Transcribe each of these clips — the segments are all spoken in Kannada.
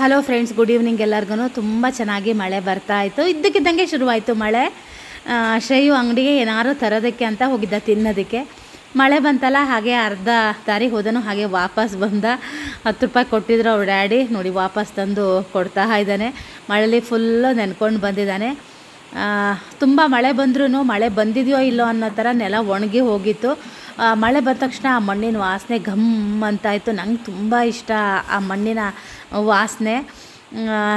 ಹಲೋ ಫ್ರೆಂಡ್ಸ್, ಗುಡ್ ಈವ್ನಿಂಗ್ ಎಲ್ಲರಿಗೂ. ತುಂಬ ಚೆನ್ನಾಗಿ ಮಳೆ ಬರ್ತಾ ಇತ್ತು. ಇದ್ದಕ್ಕಿದ್ದಂಗೆ ಶುರುವಾಯಿತು ಮಳೆ. ಶ್ರೇಯು ಅಂಗಡಿಗೆ ಏನಾದ್ರು ತರೋದಕ್ಕೆ ಅಂತ ಹೋಗಿದ್ದ, ತಿನ್ನೋದಕ್ಕೆ. ಮಳೆ ಬಂತಲ್ಲ, ಹಾಗೆ ಅರ್ಧ ದಾರಿ ಹೋದನು, ಹಾಗೆ ವಾಪಸ್ ಬಂದ. 10 ರೂಪಾಯಿ ಕೊಟ್ಟಿದ್ರು ಅವ್ರ ಡ್ಯಾಡಿ, ನೋಡಿ ವಾಪಸ್ ತಂದು ಕೊಡ್ತಾ ಇದ್ದಾನೆ. ಮಳೇಲಿ ಫುಲ್ಲು ನೆನ್ಕೊಂಡು ಬಂದಿದ್ದಾನೆ. ತುಂಬ ಮಳೆ ಬಂದ್ರೂ ಮಳೆ ಬಂದಿದೆಯೋ ಇಲ್ಲೋ ಅನ್ನೋ ಥರ ನೆಲ ಒಣಗಿ ಹೋಗಿತ್ತು. ಮಳೆ ಬಂದ ತಕ್ಷಣ ಆ ಮಣ್ಣಿನ ವಾಸನೆ ಘಮ್ ಅಂತಾಯಿತು. ನಂಗೆ ತುಂಬ ಇಷ್ಟ ಆ ಮಣ್ಣಿನ ವಾಸನೆ.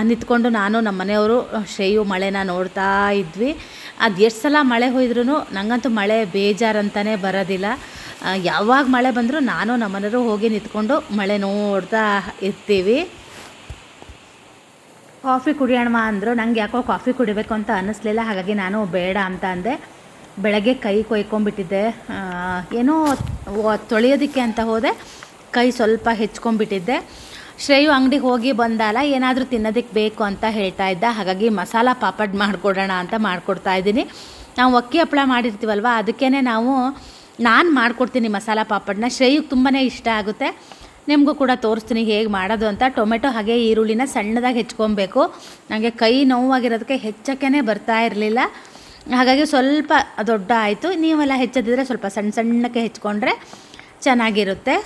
ನಿಂತ್ಕೊಂಡು ನಾನು ನಮ್ಮ ಮನೆಯವರು ಶ್ರೇಯು ಮಳೆನ ನೋಡ್ತಾ ಇದ್ವಿ. ಅದು ಎಷ್ಟು ಸಲ ಮಳೆ ಹೋಯ್ದ್ರೂ ನನಗಂತೂ ಮಳೆ ಬೇಜಾರಂತಲೇ ಬರೋದಿಲ್ಲ. ಯಾವಾಗ ಮಳೆ ಬಂದರೂ ನಾನು ನಮ್ಮ ಮನೆಯವರು ಹೋಗಿ ನಿಂತ್ಕೊಂಡು ಮಳೆ ನೋಡ್ತಾ ಇರ್ತೀವಿ. ಕಾಫಿ ಕುಡಿಯೋಣ ಅಂದರು. ನಂಗೆ ಯಾಕೋ ಕಾಫಿ ಕುಡಿಬೇಕು ಅಂತ ಅನ್ನಿಸ್ಲಿಲ್ಲ, ಹಾಗಾಗಿ ನಾನು ಬೇಡ ಅಂತ ಅಂದೆ. ಬೆಳಗ್ಗೆ ಕೈ ಕೊಯ್ಕೊಂಬಿಟ್ಟಿದ್ದೆ, ಏನೋ ತೊಳೆಯೋದಕ್ಕೆ ಅಂತ ಹೋದೆ, ಕೈ ಸ್ವಲ್ಪ ಹೆಚ್ಕೊಂಡ್ಬಿಟ್ಟಿದ್ದೆ. ಶ್ರೇಯು ಅಂಗಡಿಗೆ ಹೋಗಿ ಬಂದಲ್ಲ, ಏನಾದರೂ ತಿನ್ನೋದಕ್ಕೆ ಬೇಕು ಅಂತ ಹೇಳ್ತಾ ಇದ್ದ, ಹಾಗಾಗಿ ಮಸಾಲ ಪಾಪಡ್ ಮಾಡಿಕೊಡೋಣ ಅಂತ ಮಾಡಿಕೊಡ್ತಾಯಿದ್ದೀನಿ. ನಾವು ಅಕ್ಕಿ ಹಪ್ಪಳ ಮಾಡಿರ್ತೀವಲ್ವ, ಅದಕ್ಕೇ ನಾನು ಮಾಡಿಕೊಡ್ತೀನಿ ಮಸಾಲ ಪಾಪಡನ್ನ. ಶ್ರೇಯುಗೆ ತುಂಬಾ ಇಷ್ಟ ಆಗುತ್ತೆ. ನಿಮಗೂ ಕೂಡ ತೋರಿಸ್ತೀನಿ ಹೇಗೆ ಮಾಡೋದು ಅಂತ. ಟೊಮೆಟೊ ಹಾಗೆ ಈರುಳ್ಳಿನ ಸಣ್ಣದಾಗಿ ಹೆಚ್ಕೊಬೇಕು. ನನಗೆ ಕೈ ನೋವಾಗಿರೋದಕ್ಕೆ ಹೆಚ್ಚಕ್ಕೇ ಬರ್ತಾ ಇರಲಿಲ್ಲ, ಹಾಗಾಗಿ ಸ್ವಲ್ಪ ದೊಡ್ಡ ಆಯಿತು. ನೀವೆಲ್ಲ ಹೆಚ್ಚದಿದ್ರೆ ಸ್ವಲ್ಪ ಸಣ್ಣ ಸಣ್ಣಕ್ಕೆ ಹೆಚ್ಕೊಂಡ್ರೆ ಚೆನ್ನಾಗಿರುತ್ತೆ.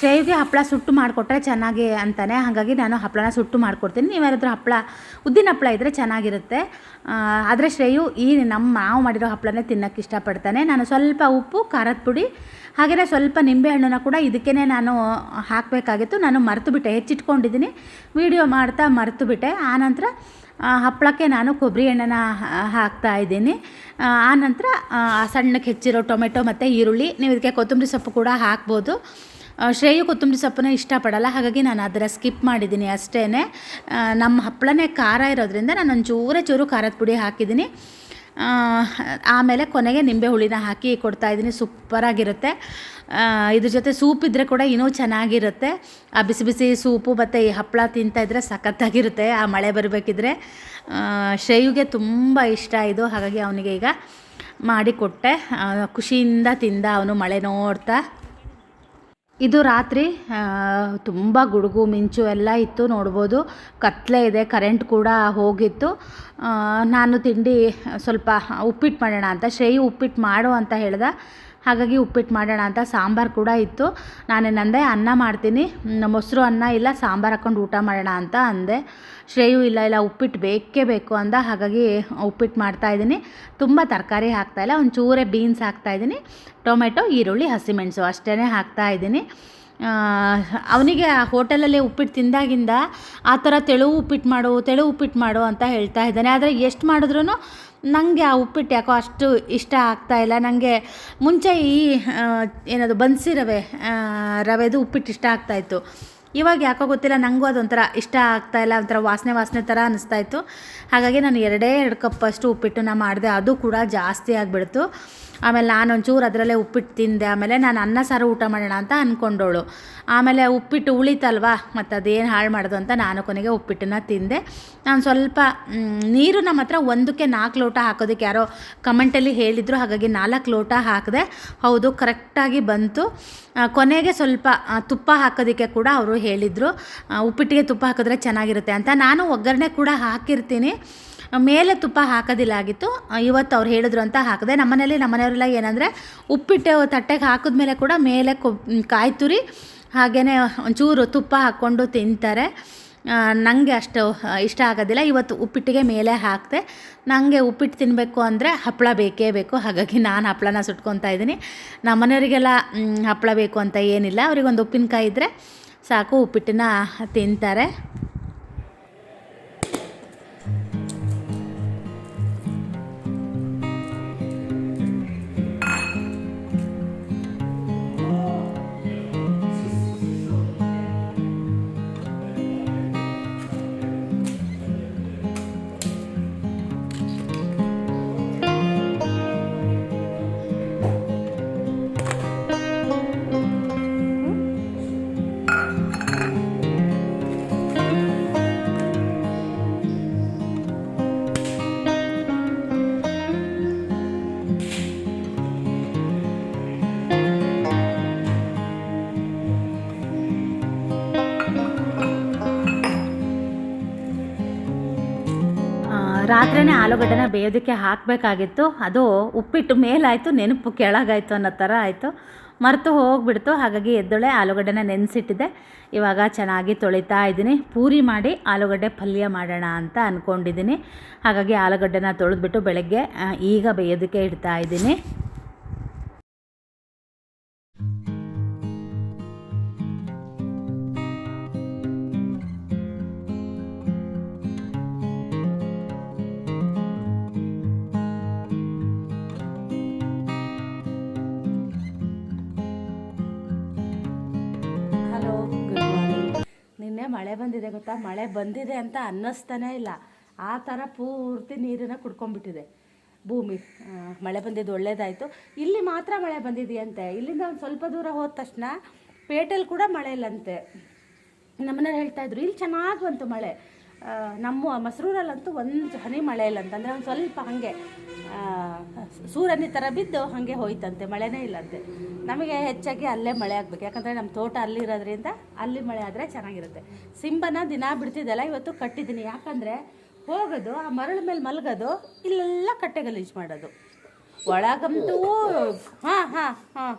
ಶ್ರೇಯುಗೆ ಹಪ್ಪಳ ಸುಟ್ಟು ಮಾಡಿಕೊಟ್ರೆ ಚೆನ್ನಾಗಿ ಅಂತಾನೆ, ಹಾಗಾಗಿ ನಾನು ಹಪ್ಪಳನ ಸುಟ್ಟು ಮಾಡಿಕೊಡ್ತೀನಿ. ನೀವ್ಯಾರಾದ್ರೂ ಹಪ್ಪಳ, ಉದ್ದಿನ ಹಪ್ಪಳ ಇದ್ದರೆ ಚೆನ್ನಾಗಿರುತ್ತೆ. ಆದರೆ ಶ್ರೇಯು ನಾವು ಮಾಡಿರೋ ಹಪ್ಪಳನೇ ತಿನ್ನೋಕ್ಕೆ ಇಷ್ಟಪಡ್ತಾನೆ. ನಾನು ಸ್ವಲ್ಪ ಉಪ್ಪು, ಖಾರದ ಪುಡಿ, ಹಾಗೆಯೇ ಸ್ವಲ್ಪ ನಿಂಬೆಹಣ್ಣನ್ನು ಕೂಡ ಇದಕ್ಕೇ ನಾನು ಹಾಕಬೇಕಾಗಿತ್ತು. ನಾನು ಮರೆತುಬಿಟ್ಟೆ, ಹೆಚ್ಚಿಟ್ಕೊಂಡಿದ್ದೀನಿ, ವೀಡಿಯೋ ಮಾಡ್ತಾ ಮರೆತುಬಿಟ್ಟೆ. ಆನಂತರ ಹಪ್ಪಳಕ್ಕೆ ನಾನು ಕೊಬ್ಬರಿ ಎಣ್ಣೆನ ಹಾಕ್ತಾಯಿದ್ದೀನಿ. ಆನಂತರ ಸಣ್ಣಕ್ಕೆ ಹೆಚ್ಚಿರೋ ಟೊಮೆಟೊ ಮತ್ತು ಈರುಳ್ಳಿ, ನೀವು ಇದಕ್ಕೆ ಕೊತ್ತಂಬರಿ ಸೊಪ್ಪು ಕೂಡ ಹಾಕ್ಬೋದು. ಶ್ರೇಯು ಕೊತ್ತಂಬರಿ ಸೊಪ್ಪನ್ನ ಇಷ್ಟಪಡಲ್ಲ, ಹಾಗಾಗಿ ನಾನು ಅದರ ಸ್ಕಿಪ್ ಮಾಡಿದ್ದೀನಿ ಅಷ್ಟೇ. ನಮ್ಮ ಹಪ್ಪಳನೇ ಖಾರ ಇರೋದ್ರಿಂದ ನಾನು ಚೂರು ಖಾರದ ಪುಡಿ ಹಾಕಿದ್ದೀನಿ. ಆಮೇಲೆ ಕೊನೆಗೆ ನಿಂಬೆ ಹುಳಿನ ಹಾಕಿ ಕೊಡ್ತಾಯಿದ್ದೀನಿ. ಸೂಪರಾಗಿರುತ್ತೆ. ಇದ್ರ ಜೊತೆ ಸೂಪ್ ಇದ್ದರೆ ಕೂಡ ಇನ್ನೂ ಚೆನ್ನಾಗಿರುತ್ತೆ. ಆ ಬಿಸಿ ಬಿಸಿ ಸೂಪು ಮತ್ತು ಈ ಹಪ್ಪಳ ತಿಂತಾಯಿದ್ರೆ ಸಖತ್ತಾಗಿರುತ್ತೆ. ಆ ಮಳೆ ಬರಬೇಕಿದ್ರೆ ಶ್ರೇಯುಗೆ ತುಂಬ ಇಷ್ಟ ಇದು, ಹಾಗಾಗಿ ಅವನಿಗೆ ಈಗ ಮಾಡಿಕೊಟ್ಟೆ. ಖುಷಿಯಿಂದ ತಿಂದ ಅವನು ಮಳೆ ನೋಡ್ತಾ. ಇದು ರಾತ್ರಿ ತುಂಬ ಗುಡುಗು ಮಿಂಚು ಎಲ್ಲ ಇತ್ತು, ನೋಡ್ಬೋದು. ಕತ್ತಲೆ ಇದೆ, ಕರೆಂಟ್ ಕೂಡ ಹೋಗಿತ್ತು. ನಾನು ತಿಂಡಿ ಸ್ವಲ್ಪ ಉಪ್ಪಿಟ್ಟು ಮಾಡೋಣ ಅಂತ, ಶ್ರೇಯು ಉಪ್ಪಿಟ್ಟು ಮಾಡು ಅಂತ ಹೇಳ್ದೆ, ಹಾಗಾಗಿ ಉಪ್ಪಿಟ್ಟು ಮಾಡೋಣ ಅಂತ. ಸಾಂಬಾರು ಕೂಡ ಇತ್ತು. ನಾನೇನಂದೆ, ಅನ್ನ ಮಾಡ್ತೀನಿ, ಮೊಸರು ಅನ್ನ ಇಲ್ಲ ಸಾಂಬಾರು ಹಾಕ್ಕೊಂಡು ಊಟ ಮಾಡೋಣ ಅಂತ ಅಂದೆ. ಶ್ರೇಯು ಇಲ್ಲ ಉಪ್ಪಿಟ್ಟು ಬೇಕೇ ಬೇಕು ಅಂದ, ಹಾಗಾಗಿ ಉಪ್ಪಿಟ್ಟು ಮಾಡ್ತಾಯಿದ್ದೀನಿ. ತುಂಬ ತರಕಾರಿ ಹಾಕ್ತಾಯಿಲ್ಲ, ಒಂಚೂರೇ ಬೀನ್ಸ್ ಹಾಕ್ತಾಯಿದ್ದೀನಿ, ಟೊಮೆಟೊ, ಈರುಳ್ಳಿ, ಹಸಿಮೆಣಸು ಅಷ್ಟೇ ಹಾಕ್ತಾಯಿದ್ದೀನಿ. ಅವನಿಗೆ ಆ ಹೋಟೆಲಲ್ಲಿ ಉಪ್ಪಿಟ್ಟು ತಿಂದಾಗಿಂದ ಆ ಥರ ತೆಳು ಉಪ್ಪಿಟ್ಟು ಮಾಡು ಅಂತ ಹೇಳ್ತಾ ಇದ್ದಾನೆ. ಆದರೆ ಎಷ್ಟು ಮಾಡಿದ್ರೂ ನನಗೆ ಆ ಉಪ್ಪಿಟ್ಟು ಯಾಕೋ ಅಷ್ಟು ಇಷ್ಟ ಆಗ್ತಾಯಿಲ್ಲ. ನನಗೆ ಮುಂಚೆ ಏನದು ಬನ್ಸಿ ರವೆದು ಉಪ್ಪಿಟ್ಟು ಇಷ್ಟ ಆಗ್ತಾಯಿತ್ತು. ಇವಾಗ ಯಾಕೋ ಗೊತ್ತಿಲ್ಲ, ನನಗೂ ಅದೊಂಥರ ಇಷ್ಟ ಆಗ್ತಾಯಿಲ್ಲ, ಒಂಥರ ವಾಸನೆ ಥರ ಅನ್ನಿಸ್ತಾಯಿತ್ತು. ಹಾಗಾಗಿ ನಾನು 2 ಕಪ್ಪಷ್ಟು ಉಪ್ಪಿಟ್ಟನ್ನ ಮಾಡಿದೆ, ಅದು ಕೂಡ ಜಾಸ್ತಿ ಆಗಿಬಿಡ್ತು. ಆಮೇಲೆ ನಾನು ಒಂಚೂರು ಅದರಲ್ಲೇ ಉಪ್ಪಿಟ್ಟು ತಿಂದೆ. ಆಮೇಲೆ ನಾನು ಅನ್ನ ಸಾರು ಊಟ ಮಾಡೋಣ ಅಂತ ಅಂದ್ಕೊಂಡವಳು. ಆಮೇಲೆ ಉಪ್ಪಿಟ್ಟು ಉಳಿತಲ್ವ, ಮತ್ತು ಅದೇನು ಹಾಳು ಮಾಡೋದು ಅಂತ ನಾನು ಕೊನೆಗೆ ಉಪ್ಪಿಟ್ಟನ್ನು ತಿಂದೆ. ನಾನು ಸ್ವಲ್ಪ ನೀರು ನಮ್ಮ ಹತ್ರ 1ಕ್ಕೆ 4 ಲೋಟ ಹಾಕೋದಕ್ಕೆ ಯಾರೋ ಕಮೆಂಟಲ್ಲಿ ಹೇಳಿದರು, ಹಾಗಾಗಿ 4 ಲೋಟ ಹಾಕಿದೆ. ಹೌದು, ಕರೆಕ್ಟಾಗಿ ಬಂತು. ಕೊನೆಗೆ ಸ್ವಲ್ಪ ತುಪ್ಪ ಹಾಕೋದಕ್ಕೆ ಕೂಡ ಅವರು ಹೇಳಿದರು, ಉಪ್ಪಿಟ್ಟಿಗೆ ತುಪ್ಪ ಹಾಕಿದ್ರೆ ಚೆನ್ನಾಗಿರುತ್ತೆ ಅಂತ. ನಾನು ಒಗ್ಗರಣೆ ಕೂಡ ಹಾಕಿರ್ತೀನಿ, ಮೇಲೆ ತುಪ್ಪ ಹಾಕೋದಿಲ್ಲ ಆಗಿತ್ತು. ಇವತ್ತು ಅವ್ರು ಹೇಳಿದ್ರು ಅಂತ ಹಾಕಿದೆ. ನಮ್ಮನೆಯವರೆಲ್ಲ ಏನಂದರೆ, ಉಪ್ಪಿಟ್ಟು ತಟ್ಟೆಗೆ ಹಾಕಿದ್ಮೇಲೆ ಕೂಡ ಮೇಲೆ ಕಾಯಿ ತುರಿ ಹಾಗೆಯೇ ಒಂಚೂರು ತುಪ್ಪ ಹಾಕ್ಕೊಂಡು ತಿಂತಾರೆ. ನನಗೆ ಅಷ್ಟು ಇಷ್ಟ ಆಗೋದಿಲ್ಲ. ಇವತ್ತು ಉಪ್ಪಿಟ್ಟಿಗೆ ಮೇಲೆ ಹಾಕಿದೆ. ನನಗೆ ಉಪ್ಪಿಟ್ಟು ತಿನ್ನಬೇಕು ಅಂದರೆ ಹಪ್ಪಳ ಬೇಕೇ ಬೇಕು, ಹಾಗಾಗಿ ನಾನು ಹಪ್ಪಳನ ಸುಟ್ಕೊತಾ ಇದ್ದೀನಿ. ನಮ್ಮನೆಯವರಿಗೆಲ್ಲ ಹಪ್ಪಳ ಬೇಕು ಅಂತ ಏನಿಲ್ಲ, ಅವರಿಗೊಂದು ಉಪ್ಪಿನಕಾಯಿ ಇದ್ದರೆ ಸಾಕು, ಉಪ್ಪಿಟ್ಟನ್ನ ತಿಂತಾರೆ. ರಾತ್ರಿನೇ ಆಲೂಗಡ್ಡೆನ ಬೇಯೋದಕ್ಕೆ ಹಾಕಬೇಕಾಗಿತ್ತು. ಅದು ಉಪ್ಪಿಟ್ಟು ಮೇಲಾಯಿತು, ನೆನಪು ಕೆಳಗಾಯಿತು ಅನ್ನೋ ಥರ ಆಯಿತು, ಮರೆತು ಹೋಗಿಬಿಡ್ತು. ಹಾಗಾಗಿ ಎದ್ದೊಳೆ ಆಲೂಗಡ್ಡೆನ ನೆನೆಸಿಟ್ಟಿದ್ದೆ. ಇವಾಗ ಚೆನ್ನಾಗಿ ತೊಳಿತಾ ಇದ್ದೀನಿ. ಪೂರಿ ಮಾಡಿ ಆಲೂಗಡ್ಡೆ ಪಲ್ಯ ಮಾಡೋಣ ಅಂತ ಅಂದ್ಕೊಂಡಿದ್ದೀನಿ. ಹಾಗಾಗಿ ಆಲೂಗಡ್ಡೆನ ತೊಳೆದ್ಬಿಟ್ಟು ಬೆಳಗ್ಗೆ ಈಗ ಬೇಯೋದಕ್ಕೆ ಇಡ್ತಾ ಇದ್ದೀನಿ. ನಿನ್ನೆ ಮಳೆ ಬಂದಿದೆ ಗೊತ್ತಾ? ಮಳೆ ಬಂದಿದೆ ಅಂತ ಅನ್ನಿಸ್ತಾನೇ ಇಲ್ಲ. ಆ ಥರ ಪೂರ್ತಿ ನೀರನ್ನು ಕುಡ್ಕೊಂಡ್ಬಿಟ್ಟಿದೆ ಭೂಮಿ. ಮಳೆ ಬಂದಿದ್ದು ಒಳ್ಳೇದಾಯಿತು. ಇಲ್ಲಿ ಮಾತ್ರ ಮಳೆ ಬಂದಿದೆಯಂತೆ. ಇಲ್ಲಿಂದ ಒಂದು ಸ್ವಲ್ಪ ದೂರ ಹೋದ ತಕ್ಷಣ ಪೇಟೆಯಲ್ಲಿ ಕೂಡ ಮಳೆ ಇಲ್ಲಂತೆ. ನಮ್ಮನೇಲಿ ಹೇಳ್ತಾಯಿದ್ರು ಇಲ್ಲಿ ಚೆನ್ನಾಗಿ ಬಂತು ಮಳೆ. ನಮ್ಮ ಮಸರೂರಲ್ಲಂತೂ ಒಂದು ಹನಿ ಮಳೆ ಇಲ್ಲಂತ. ಅಂದರೆ ಒಂದು ಸ್ವಲ್ಪ ಹಾಗೆ ಸೂರನಿ ಥರ ಬಿದ್ದು ಹಾಗೆ ಹೋಯ್ತಂತೆ, ಮಳೆನೇ ಇಲ್ಲಂತೆ. ನಮಗೆ ಹೆಚ್ಚಾಗಿ ಅಲ್ಲೇ ಮಳೆ ಆಗಬೇಕು, ಯಾಕಂದರೆ ನಮ್ಮ ತೋಟ ಅಲ್ಲಿರೋದ್ರಿಂದ ಅಲ್ಲಿ ಮಳೆ ಆದರೆ ಚೆನ್ನಾಗಿರುತ್ತೆ. ಸಿಂಬನ ದಿನ ಬಿಡ್ತಿದ್ದಲ್ಲ, ಇವತ್ತು ಕಟ್ಟಿದ್ದೀನಿ. ಯಾಕಂದರೆ ಹೋಗೋದು ಆ ಮರಳ ಮೇಲೆ ಮಲಗೋದು, ಇಲ್ಲೆಲ್ಲ ಕಟ್ಟೆ ಗಲೀಜು ಮಾಡೋದು. ಒಳಗಂತೂ ಹಾಂ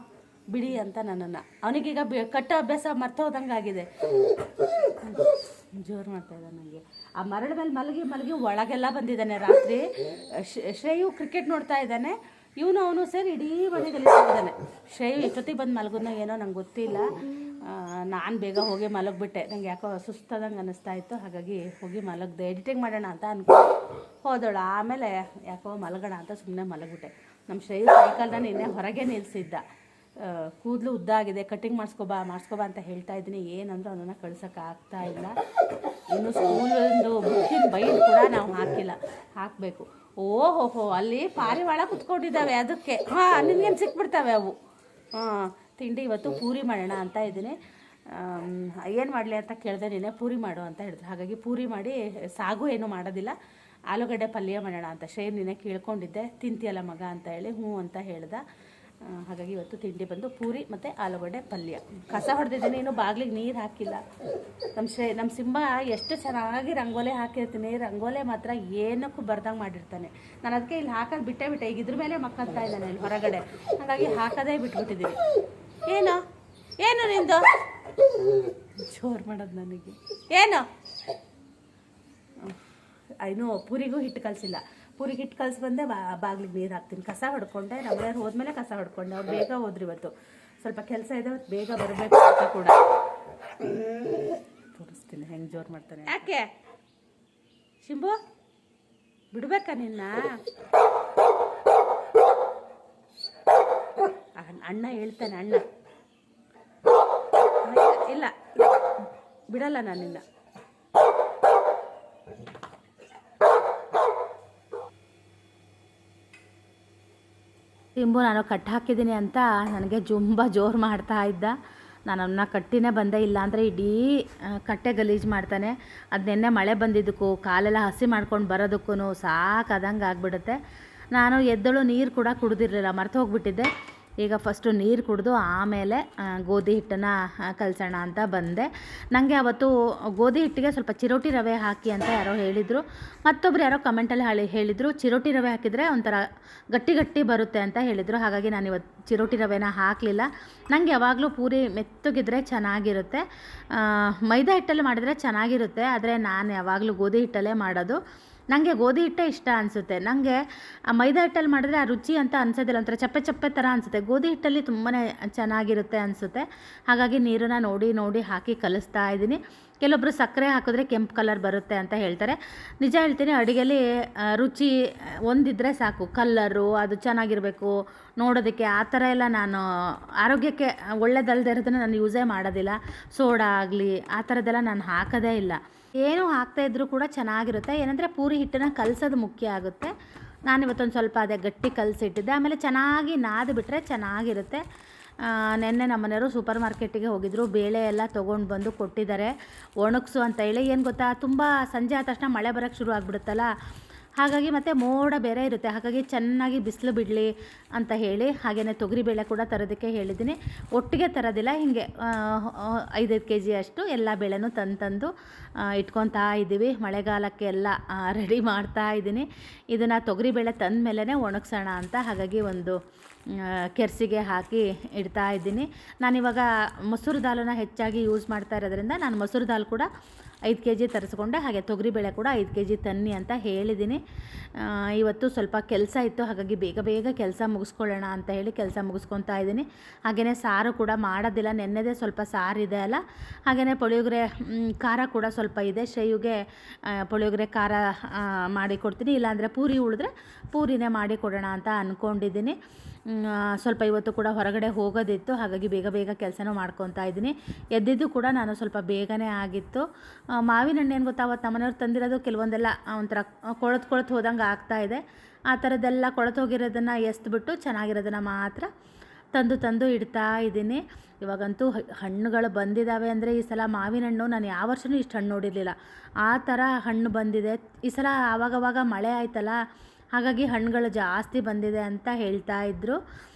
ಬಿಡಿ ಅಂತ ನನ್ನನ್ನು. ಅವನಿಗೀಗ ಕಟ್ಟೋ ಅಭ್ಯಾಸ ಮರ್ತೋದಂಗೆ ಆಗಿದೆ. ಜೋರು ಮಾಡ್ತಾಯಿದ್ದ ನನಗೆ. ಆ ಮರಳ ಮೇಲೆ ಮಲಗಿ ಒಳಗೆಲ್ಲ ಬಂದಿದ್ದಾನೆ. ರಾತ್ರಿ ಶ್ರೇಯು ಕ್ರಿಕೆಟ್ ನೋಡ್ತಾ ಇದ್ದಾನೆ, ಅವನು ಸೇರಿ ಇಡೀ ಮನೆ ಗಲೀಜಿದ್ದಾನೆ. ಶ್ರೇಯು ಎಷ್ಟೊತ್ತಿಗೆ ಬಂದು ಮಲಗೋದ್ನ ಏನೋ ನಂಗೆ ಗೊತ್ತಿಲ್ಲ. ನಾನು ಬೇಗ ಹೋಗಿ ಮಲಗಿಬಿಟ್ಟೆ. ನಂಗೆ ಯಾಕೋ ಸುಸ್ತಾದಂಗೆ ಅನ್ನಿಸ್ತಾ ಇತ್ತು. ಹಾಗಾಗಿ ಹೋಗಿ ಮಲಗಿದೆ. ಎಡಿಟಿಂಗ್ ಮಾಡೋಣ ಅಂತ ಅನ್ಕೊಂಡು ಹೋದಳು. ಆಮೇಲೆ ಯಾಕೋ ಮಲಗೋಣ ಅಂತ ಸುಮ್ಮನೆ ಮಲಗಿಬಿಟ್ಟೆ. ನಮ್ಮ ಶ್ರೇಯು ಸೈಕಲ್ನ ನಿನ್ನೆ ಹೊರಗೆ ನಿಲ್ಲಿಸಿದ್ದ. ಕೂದಲು ಉದ್ದ ಆಗಿದೆ, ಕಟ್ಟಿಂಗ್ ಮಾಡಿಸ್ಕೊಬಾ ಅಂತ ಹೇಳ್ತಾ ಇದ್ದೀನಿ. ಏನಂದ್ರೆ ಅವನನ್ನು ಕಳ್ಸೋಕ್ಕಾಗ್ತಾ ಇಲ್ಲ. ಇನ್ನು ಸ್ಕೂಲೊಂದು ಬುಕ್ಕಿನ ಬೈಲ್ ಕೂಡ ನಾವು ಹಾಕಬೇಕು. ಓಹೋ ಅಲ್ಲಿ ಪಾರಿವಾಳ ಕುತ್ಕೊಂಡಿದ್ದಾವೆ, ಅದಕ್ಕೆ ನಿನ್ಗೇನು ಸಿಕ್ಬಿಡ್ತವೆ ಅವು. ತಿಂಡಿ ಇವತ್ತು ಪೂರಿ ಮಾಡೋಣ ಅಂತ ಇದ್ದೀನಿ. ಏನು ಮಾಡಲಿ ಅಂತ ಕೇಳಿದೆ. ನೀನೇ ಪೂರಿ ಮಾಡು ಅಂತ ಹೇಳಿದ್ರು. ಹಾಗಾಗಿ ಪೂರಿ ಮಾಡಿ, ಸಾಗು ಏನು ಮಾಡೋದಿಲ್ಲ, ಆಲೂಗಡ್ಡೆ ಪಲ್ಯ ಮಾಡೋಣ ಅಂತ. ಶ್ರೇಯ್ ನೀನೇ ಕೇಳ್ಕೊಂಡಿದ್ದೆ, ತಿಂತೀಯಲ್ಲ ಮಗ ಅಂತ ಹೇಳಿ ಹ್ಞೂ ಅಂತ ಹೇಳ್ದೆ. ಹಾಗಾಗಿ ಇವತ್ತು ತಿಂಡಿ ಬಂದು ಪೂರಿ ಮತ್ತು ಆಲೂಗಡ್ಡೆ ಪಲ್ಯ. ಕಸ ಹೊಡೆದಿದ್ದೀನಿ, ಇನ್ನೂ ಬಾಗಿಲಿಗೆ ನೀರು ಹಾಕಿಲ್ಲ. ನಮ್ಮ ಸಿಂಹ ಎಷ್ಟು ಚೆನ್ನಾಗಿ ರಂಗೋಲೆ ಹಾಕಿರ್ತೀನಿ. ರಂಗೋಲೆ ಮಾತ್ರ ಏನಕ್ಕೂ ಬರ್ದಂಗೆ ಮಾಡಿರ್ತಾನೆ. ನಾನು ಅದಕ್ಕೆ ಇಲ್ಲಿ ಹಾಕೋದು ಬಿಟ್ಟೆ. ಈಗ ಇದ್ರ ಮೇಲೆ ಮಕ್ಕಳ್ತಾ ಇದ್ದಾನೆ ಇಲ್ಲಿ ಹೊರಗಡೆ. ಹಾಗಾಗಿ ಹಾಕೋದೇ ಬಿಟ್ಬಿಟ್ಟಿದ್ದೀನಿ. ಏನು ನಿಂದು ಜೋರು ಮಾಡೋದು ನನಗೆ. ಏನು ಇನ್ನೂ ಪೂರಿಗೂ ಹಿಟ್ಟು ಕಲಿಸಿಲ್ಲ. ಪೂರಿಗೆ ಹಿಟ್ಟು ಕಲಿಸಿ ಬಂದೆ, ಬಾಗಿಲಿಗೆ ನೀರು ಹಾಕ್ತೀನಿ. ಕಸ ಹೊಡ್ಕೊಂಡೆ. ನಮ್ಮನೆಯವ್ರು ಹೋದ್ಮೇಲೆ ಕಸ ಹೊಡ್ಕೊಂಡೆ. ಅವ್ರು ಬೇಗ ಹೋದ್ರಿ ಇವತ್ತು. ಸ್ವಲ್ಪ ಕೆಲಸ ಇದೆ, ಬೇಗ ಬರಬೇಕು ಅಂತ ಕೂಡ. ತೋರಿಸ್ತೀನಿ ಹೆಂಗೆ ಜೋರು ಮಾಡ್ತಾನೆ. ಯಾಕೆ ಶಿಂಬು ಬಿಡ್ಬೇಕಾ ನಿನ್ನ? ಅಣ್ಣ ಹೇಳ್ತಾನೆ, ಅಣ್ಣ ಇಲ್ಲ ಬಿಡಲ್ಲ ನಾನಿನ್ನ. ಸಿಂಬು ನಾನು ಕಟ್ ಹಾಕಿದ್ದೀನಿ ಅಂತ ನನಗೆ ತುಂಬ ಜೋರು ಮಾಡ್ತಾ ಇದ್ದ. ನಾನು ಅವನ್ನ ಕಟ್ಟಿನೇ ಬಂದೆ. ಇಲ್ಲ ಅಂದರೆ ಇಡೀ ಕಟ್ಟೆ ಗಲೀಜು ಮಾಡ್ತಾನೆ. ಅದು ನೆನ್ನೆ ಮಳೆ ಬಂದಿದ್ದಕ್ಕೂ ಕಾಲೆಲ್ಲ ಹಸಿ ಮಾಡ್ಕೊಂಡು ಬರೋದಕ್ಕೂ ಸಾಕಾದಂಗೆ ಆಗಿಬಿಡುತ್ತೆ. ನಾನು ಎದ್ದಳು ನೀರು ಕೂಡ ಕುಡಿದಿರಲಿಲ್ಲ, ಮರ್ತು ಹೋಗ್ಬಿಟ್ಟಿದ್ದೆ. ಈಗ ಫಸ್ಟು ನೀರು ಕುಡಿದು ಆಮೇಲೆ ಗೋಧಿ ಹಿಟ್ಟನ್ನು ಕಲಸೋಣ ಅಂತ ಬಂದೆ. ನನಗೆ ಅವತ್ತು ಗೋಧಿ ಹಿಟ್ಟಿಗೆ ಸ್ವಲ್ಪ ಚಿರೋಟಿ ರವೆ ಹಾಕಿ ಅಂತ ಯಾರೋ ಹೇಳಿದರು. ಮತ್ತೊಬ್ರು ಯಾರೋ ಕಮೆಂಟಲ್ಲಿ ಹೇಳಿದರು ಚಿರೋಟಿ ರವೆ ಹಾಕಿದರೆ ಒಂಥರ ಗಟ್ಟಿ ಬರುತ್ತೆ ಅಂತ ಹೇಳಿದರು. ಹಾಗಾಗಿ ನಾನು ಇವತ್ತು ಚಿರೋಟಿ ರವೆನ ಹಾಕಲಿಲ್ಲ. ನನಗೆ ಯಾವಾಗಲೂ ಪೂರಿ ಮೆತ್ತಗಿದ್ರೆ ಚೆನ್ನಾಗಿರುತ್ತೆ. ಮೈದಾ ಹಿಟ್ಟಲ್ಲಿ ಮಾಡಿದರೆ ಚೆನ್ನಾಗಿರುತ್ತೆ, ಆದರೆ ನಾನು ಯಾವಾಗಲೂ ಗೋಧಿ ಹಿಟ್ಟಲ್ಲೇ ಮಾಡೋದು. ನನಗೆ ಗೋಧಿ ಹಿಟ್ಟೇ ಇಷ್ಟ ಅನಿಸುತ್ತೆ. ನನಗೆ ಆ ಮೈದಾ ಹಿಟ್ಟಲ್ಲಿ ಮಾಡಿದ್ರೆ ಆ ರುಚಿ ಅಂತ ಅನಿಸೋದಿಲ್ಲ, ಒಂಥರ ಚಪ್ಪೆ ಥರ ಅನಿಸುತ್ತೆ. ಗೋಧಿ ಹಿಟ್ಟಲ್ಲಿ ತುಂಬಾ ಚೆನ್ನಾಗಿರುತ್ತೆ ಅನಿಸುತ್ತೆ. ಹಾಗಾಗಿ ನೀರನ್ನು ನೋಡಿ ಹಾಕಿ ಕಲಿಸ್ತಾ ಇದ್ದೀನಿ. ಕೆಲವೊಬ್ಬರು ಸಕ್ಕರೆ ಹಾಕಿದ್ರೆ ಕೆಂಪು ಕಲರ್ ಬರುತ್ತೆ ಅಂತ ಹೇಳ್ತಾರೆ. ನಿಜ ಹೇಳ್ತೀನಿ, ಅಡುಗೆಯಲ್ಲಿ ರುಚಿ ಒಂದಿದ್ದರೆ ಸಾಕು. ಕಲ್ಲರು ಅದು ಚೆನ್ನಾಗಿರಬೇಕು ನೋಡೋದಕ್ಕೆ. ಆ ಥರ ಎಲ್ಲ ನಾನು ಆರೋಗ್ಯಕ್ಕೆ ಒಳ್ಳೆಯದಲ್ಲದೆ ಇರೋದನ್ನು ನಾನು ಯೂಸೇ ಮಾಡೋದಿಲ್ಲ. ಸೋಡಾ ಆಗಲಿ ಆ ಥರದ್ದೆಲ್ಲ ನಾನು ಹಾಕೋದೇ ಇಲ್ಲ. ಏನೂ ಹಾಕ್ತಾಯಿದ್ರೂ ಕೂಡ ಚೆನ್ನಾಗಿರುತ್ತೆ. ಏನಂದರೆ ಪೂರಿ ಹಿಟ್ಟನ್ನು ಕಲಸೋದು ಮುಖ್ಯ ಆಗುತ್ತೆ. ನಾನಿವತ್ತೊಂದು ಸ್ವಲ್ಪ ಅದೇ ಗಟ್ಟಿ ಕಲಸಿಟ್ಟಿದ್ದೆ. ಆಮೇಲೆ ಚೆನ್ನಾಗಿ ನಾದಿ ಬಿಟ್ಟರೆ ಚೆನ್ನಾಗಿರುತ್ತೆ. ನೆನ್ನೆ ನಮ್ಮನೆಯವರು ಸೂಪರ್ ಮಾರ್ಕೆಟಿಗೆ ಹೋಗಿದ್ದರು. ಬೇಳೆ ಎಲ್ಲ ತೊಗೊಂಡು ಬಂದು ಕೊಟ್ಟಿದ್ದಾರೆ ಒಣಗಿಸು ಅಂತ ಹೇಳಿ. ಏನು ಗೊತ್ತಾ, ತುಂಬ ಸಂಜೆ ಆದ ತಕ್ಷಣ ಮಳೆ ಬರೋಕ್ಕೆ ಶುರು ಆಗಿಬಿಡುತ್ತಲ್ಲ, ಹಾಗಾಗಿ ಮತ್ತು ಮೋಡ ಬೇರೆ ಇರುತ್ತೆ, ಹಾಗಾಗಿ ಚೆನ್ನಾಗಿ ಬಿಸಿಲು ಬಿಡಲಿ ಅಂತ ಹೇಳಿ ಹಾಗೆಯೇ ತೊಗರಿಬೇಳೆ ಕೂಡ ತರೋದಕ್ಕೆ ಹೇಳಿದ್ದೀನಿ. ಒಟ್ಟಿಗೆ ತರೋದಿಲ್ಲ, ಹೀಗೆ 5 ಕೆ ಜಿ ಅಷ್ಟು ಎಲ್ಲ ಬೇಳೆನೂ ತಂದು ಇಟ್ಕೊತಾ ಇದ್ದೀವಿ. ಮಳೆಗಾಲಕ್ಕೆ ಎಲ್ಲ ರೆಡಿ ಮಾಡ್ತಾ ಇದ್ದೀನಿ. ಇದನ್ನು ತೊಗರಿಬೇಳೆ ತಂದ ಮೇಲೇ ಒಣಗಿಸೋಣ ಅಂತ, ಹಾಗಾಗಿ ಒಂದು ಕೆರ್ಸಿಗೆ ಹಾಕಿ ಇಡ್ತಾ ಇದ್ದೀನಿ. ನಾನಿವಾಗ ಮೊಸರು ದಾಲನ್ನ ಹೆಚ್ಚಾಗಿ ಯೂಸ್ ಮಾಡ್ತಾ ಇರೋದ್ರಿಂದ ನಾನು ಮೊಸರು ದಾಲ್ ಕೂಡ 5 ಕೆ ಜಿ ತರಿಸ್ಕೊಂಡೆ. ಹಾಗೆ ತೊಗರಿಬೇಳೆ ಕೂಡ 5 ಕೆ ಜಿ ತನ್ನಿ ಅಂತ ಹೇಳಿದ್ದೀನಿ. ಇವತ್ತು ಸ್ವಲ್ಪ ಕೆಲಸ ಇತ್ತು, ಹಾಗಾಗಿ ಬೇಗ ಕೆಲಸ ಮುಗಿಸ್ಕೊಳ್ಳೋಣ ಅಂತ ಹೇಳಿ ಕೆಲಸ ಮುಗಿಸ್ಕೊತಾ ಇದ್ದೀನಿ. ಹಾಗೆಯೇ ಸಾರು ಕೂಡ ಮಾಡೋದಿಲ್ಲ, ನೆನ್ನೆದೇ ಸ್ವಲ್ಪ ಸಾರಿದೆ ಅಲ್ಲ. ಹಾಗೆಯೇ ಪುಳಿಯೋಗರೆ ಖಾರ ಕೂಡ ಸ್ವಲ್ಪ ಇದೆ. ಶ್ರೇಯುಗೆ ಪುಳಿಯೋಗರೆ ಖಾರ ಮಾಡಿ ಕೊಡ್ತೀನಿ, ಇಲ್ಲಾಂದರೆ ಪೂರಿ ಉಳಿದ್ರೆ ಪೂರಿನೇ ಮಾಡಿ ಕೊಡೋಣ ಅಂತ ಅಂದ್ಕೊಂಡಿದ್ದೀನಿ. ಸ್ವಲ್ಪ ಇವತ್ತು ಕೂಡ ಹೊರಗಡೆ ಹೋಗೋದಿತ್ತು, ಹಾಗಾಗಿ ಬೇಗ ಕೆಲಸನೂ ಮಾಡ್ಕೊತಾ ಇದ್ದೀನಿ. ಎದ್ದಿದ್ದು ಕೂಡ ನಾನು ಸ್ವಲ್ಪ ಬೇಗನೆ ಆಗಿತ್ತು. ಮಾವಿನ ಹಣ್ಣು ಏನು ಗೊತ್ತಾ, ಅವತ್ತು ನಮ್ಮನೆಯವ್ರು ತಂದಿರೋದು ಕೆಲವೊಂದೆಲ್ಲ ಒಂಥರ ಕೊಳತು ಹೋದಂಗೆ ಆಗ್ತಾಯಿದೆ. ಆ ಥರದ್ದೆಲ್ಲ ಕೊಳತು ಹೋಗಿರೋದನ್ನು ಎಸ್ದುಬಿಟ್ಟು ಚೆನ್ನಾಗಿರೋದನ್ನು ಮಾತ್ರ ತಂದು ಇಡ್ತಾ ಇದ್ದೀನಿ. ಇವಾಗಂತೂ ಹಣ್ಣುಗಳು ಬಂದಿದ್ದಾವೆ ಅಂದರೆ ಈ ಸಲ ಮಾವಿನ ಹಣ್ಣು ನಾನು ಯಾವ ವರ್ಷವೂ ಇಷ್ಟು ಹಣ್ಣು ನೋಡಿರಲಿಲ್ಲ, ಆ ಥರ ಹಣ್ಣು ಬಂದಿದೆ. ಈ ಸಲ ಆವಾಗವಾಗ ಮಳೆ ಆಯ್ತಲ್ಲ, ಹಾಗಾಗಿ ಹಣ್ಣುಗಳು ಜಾಸ್ತಿ ಬಂದಿದೆ ಅಂತ ಹೇಳ್ತಾ ಇದ್ದರು.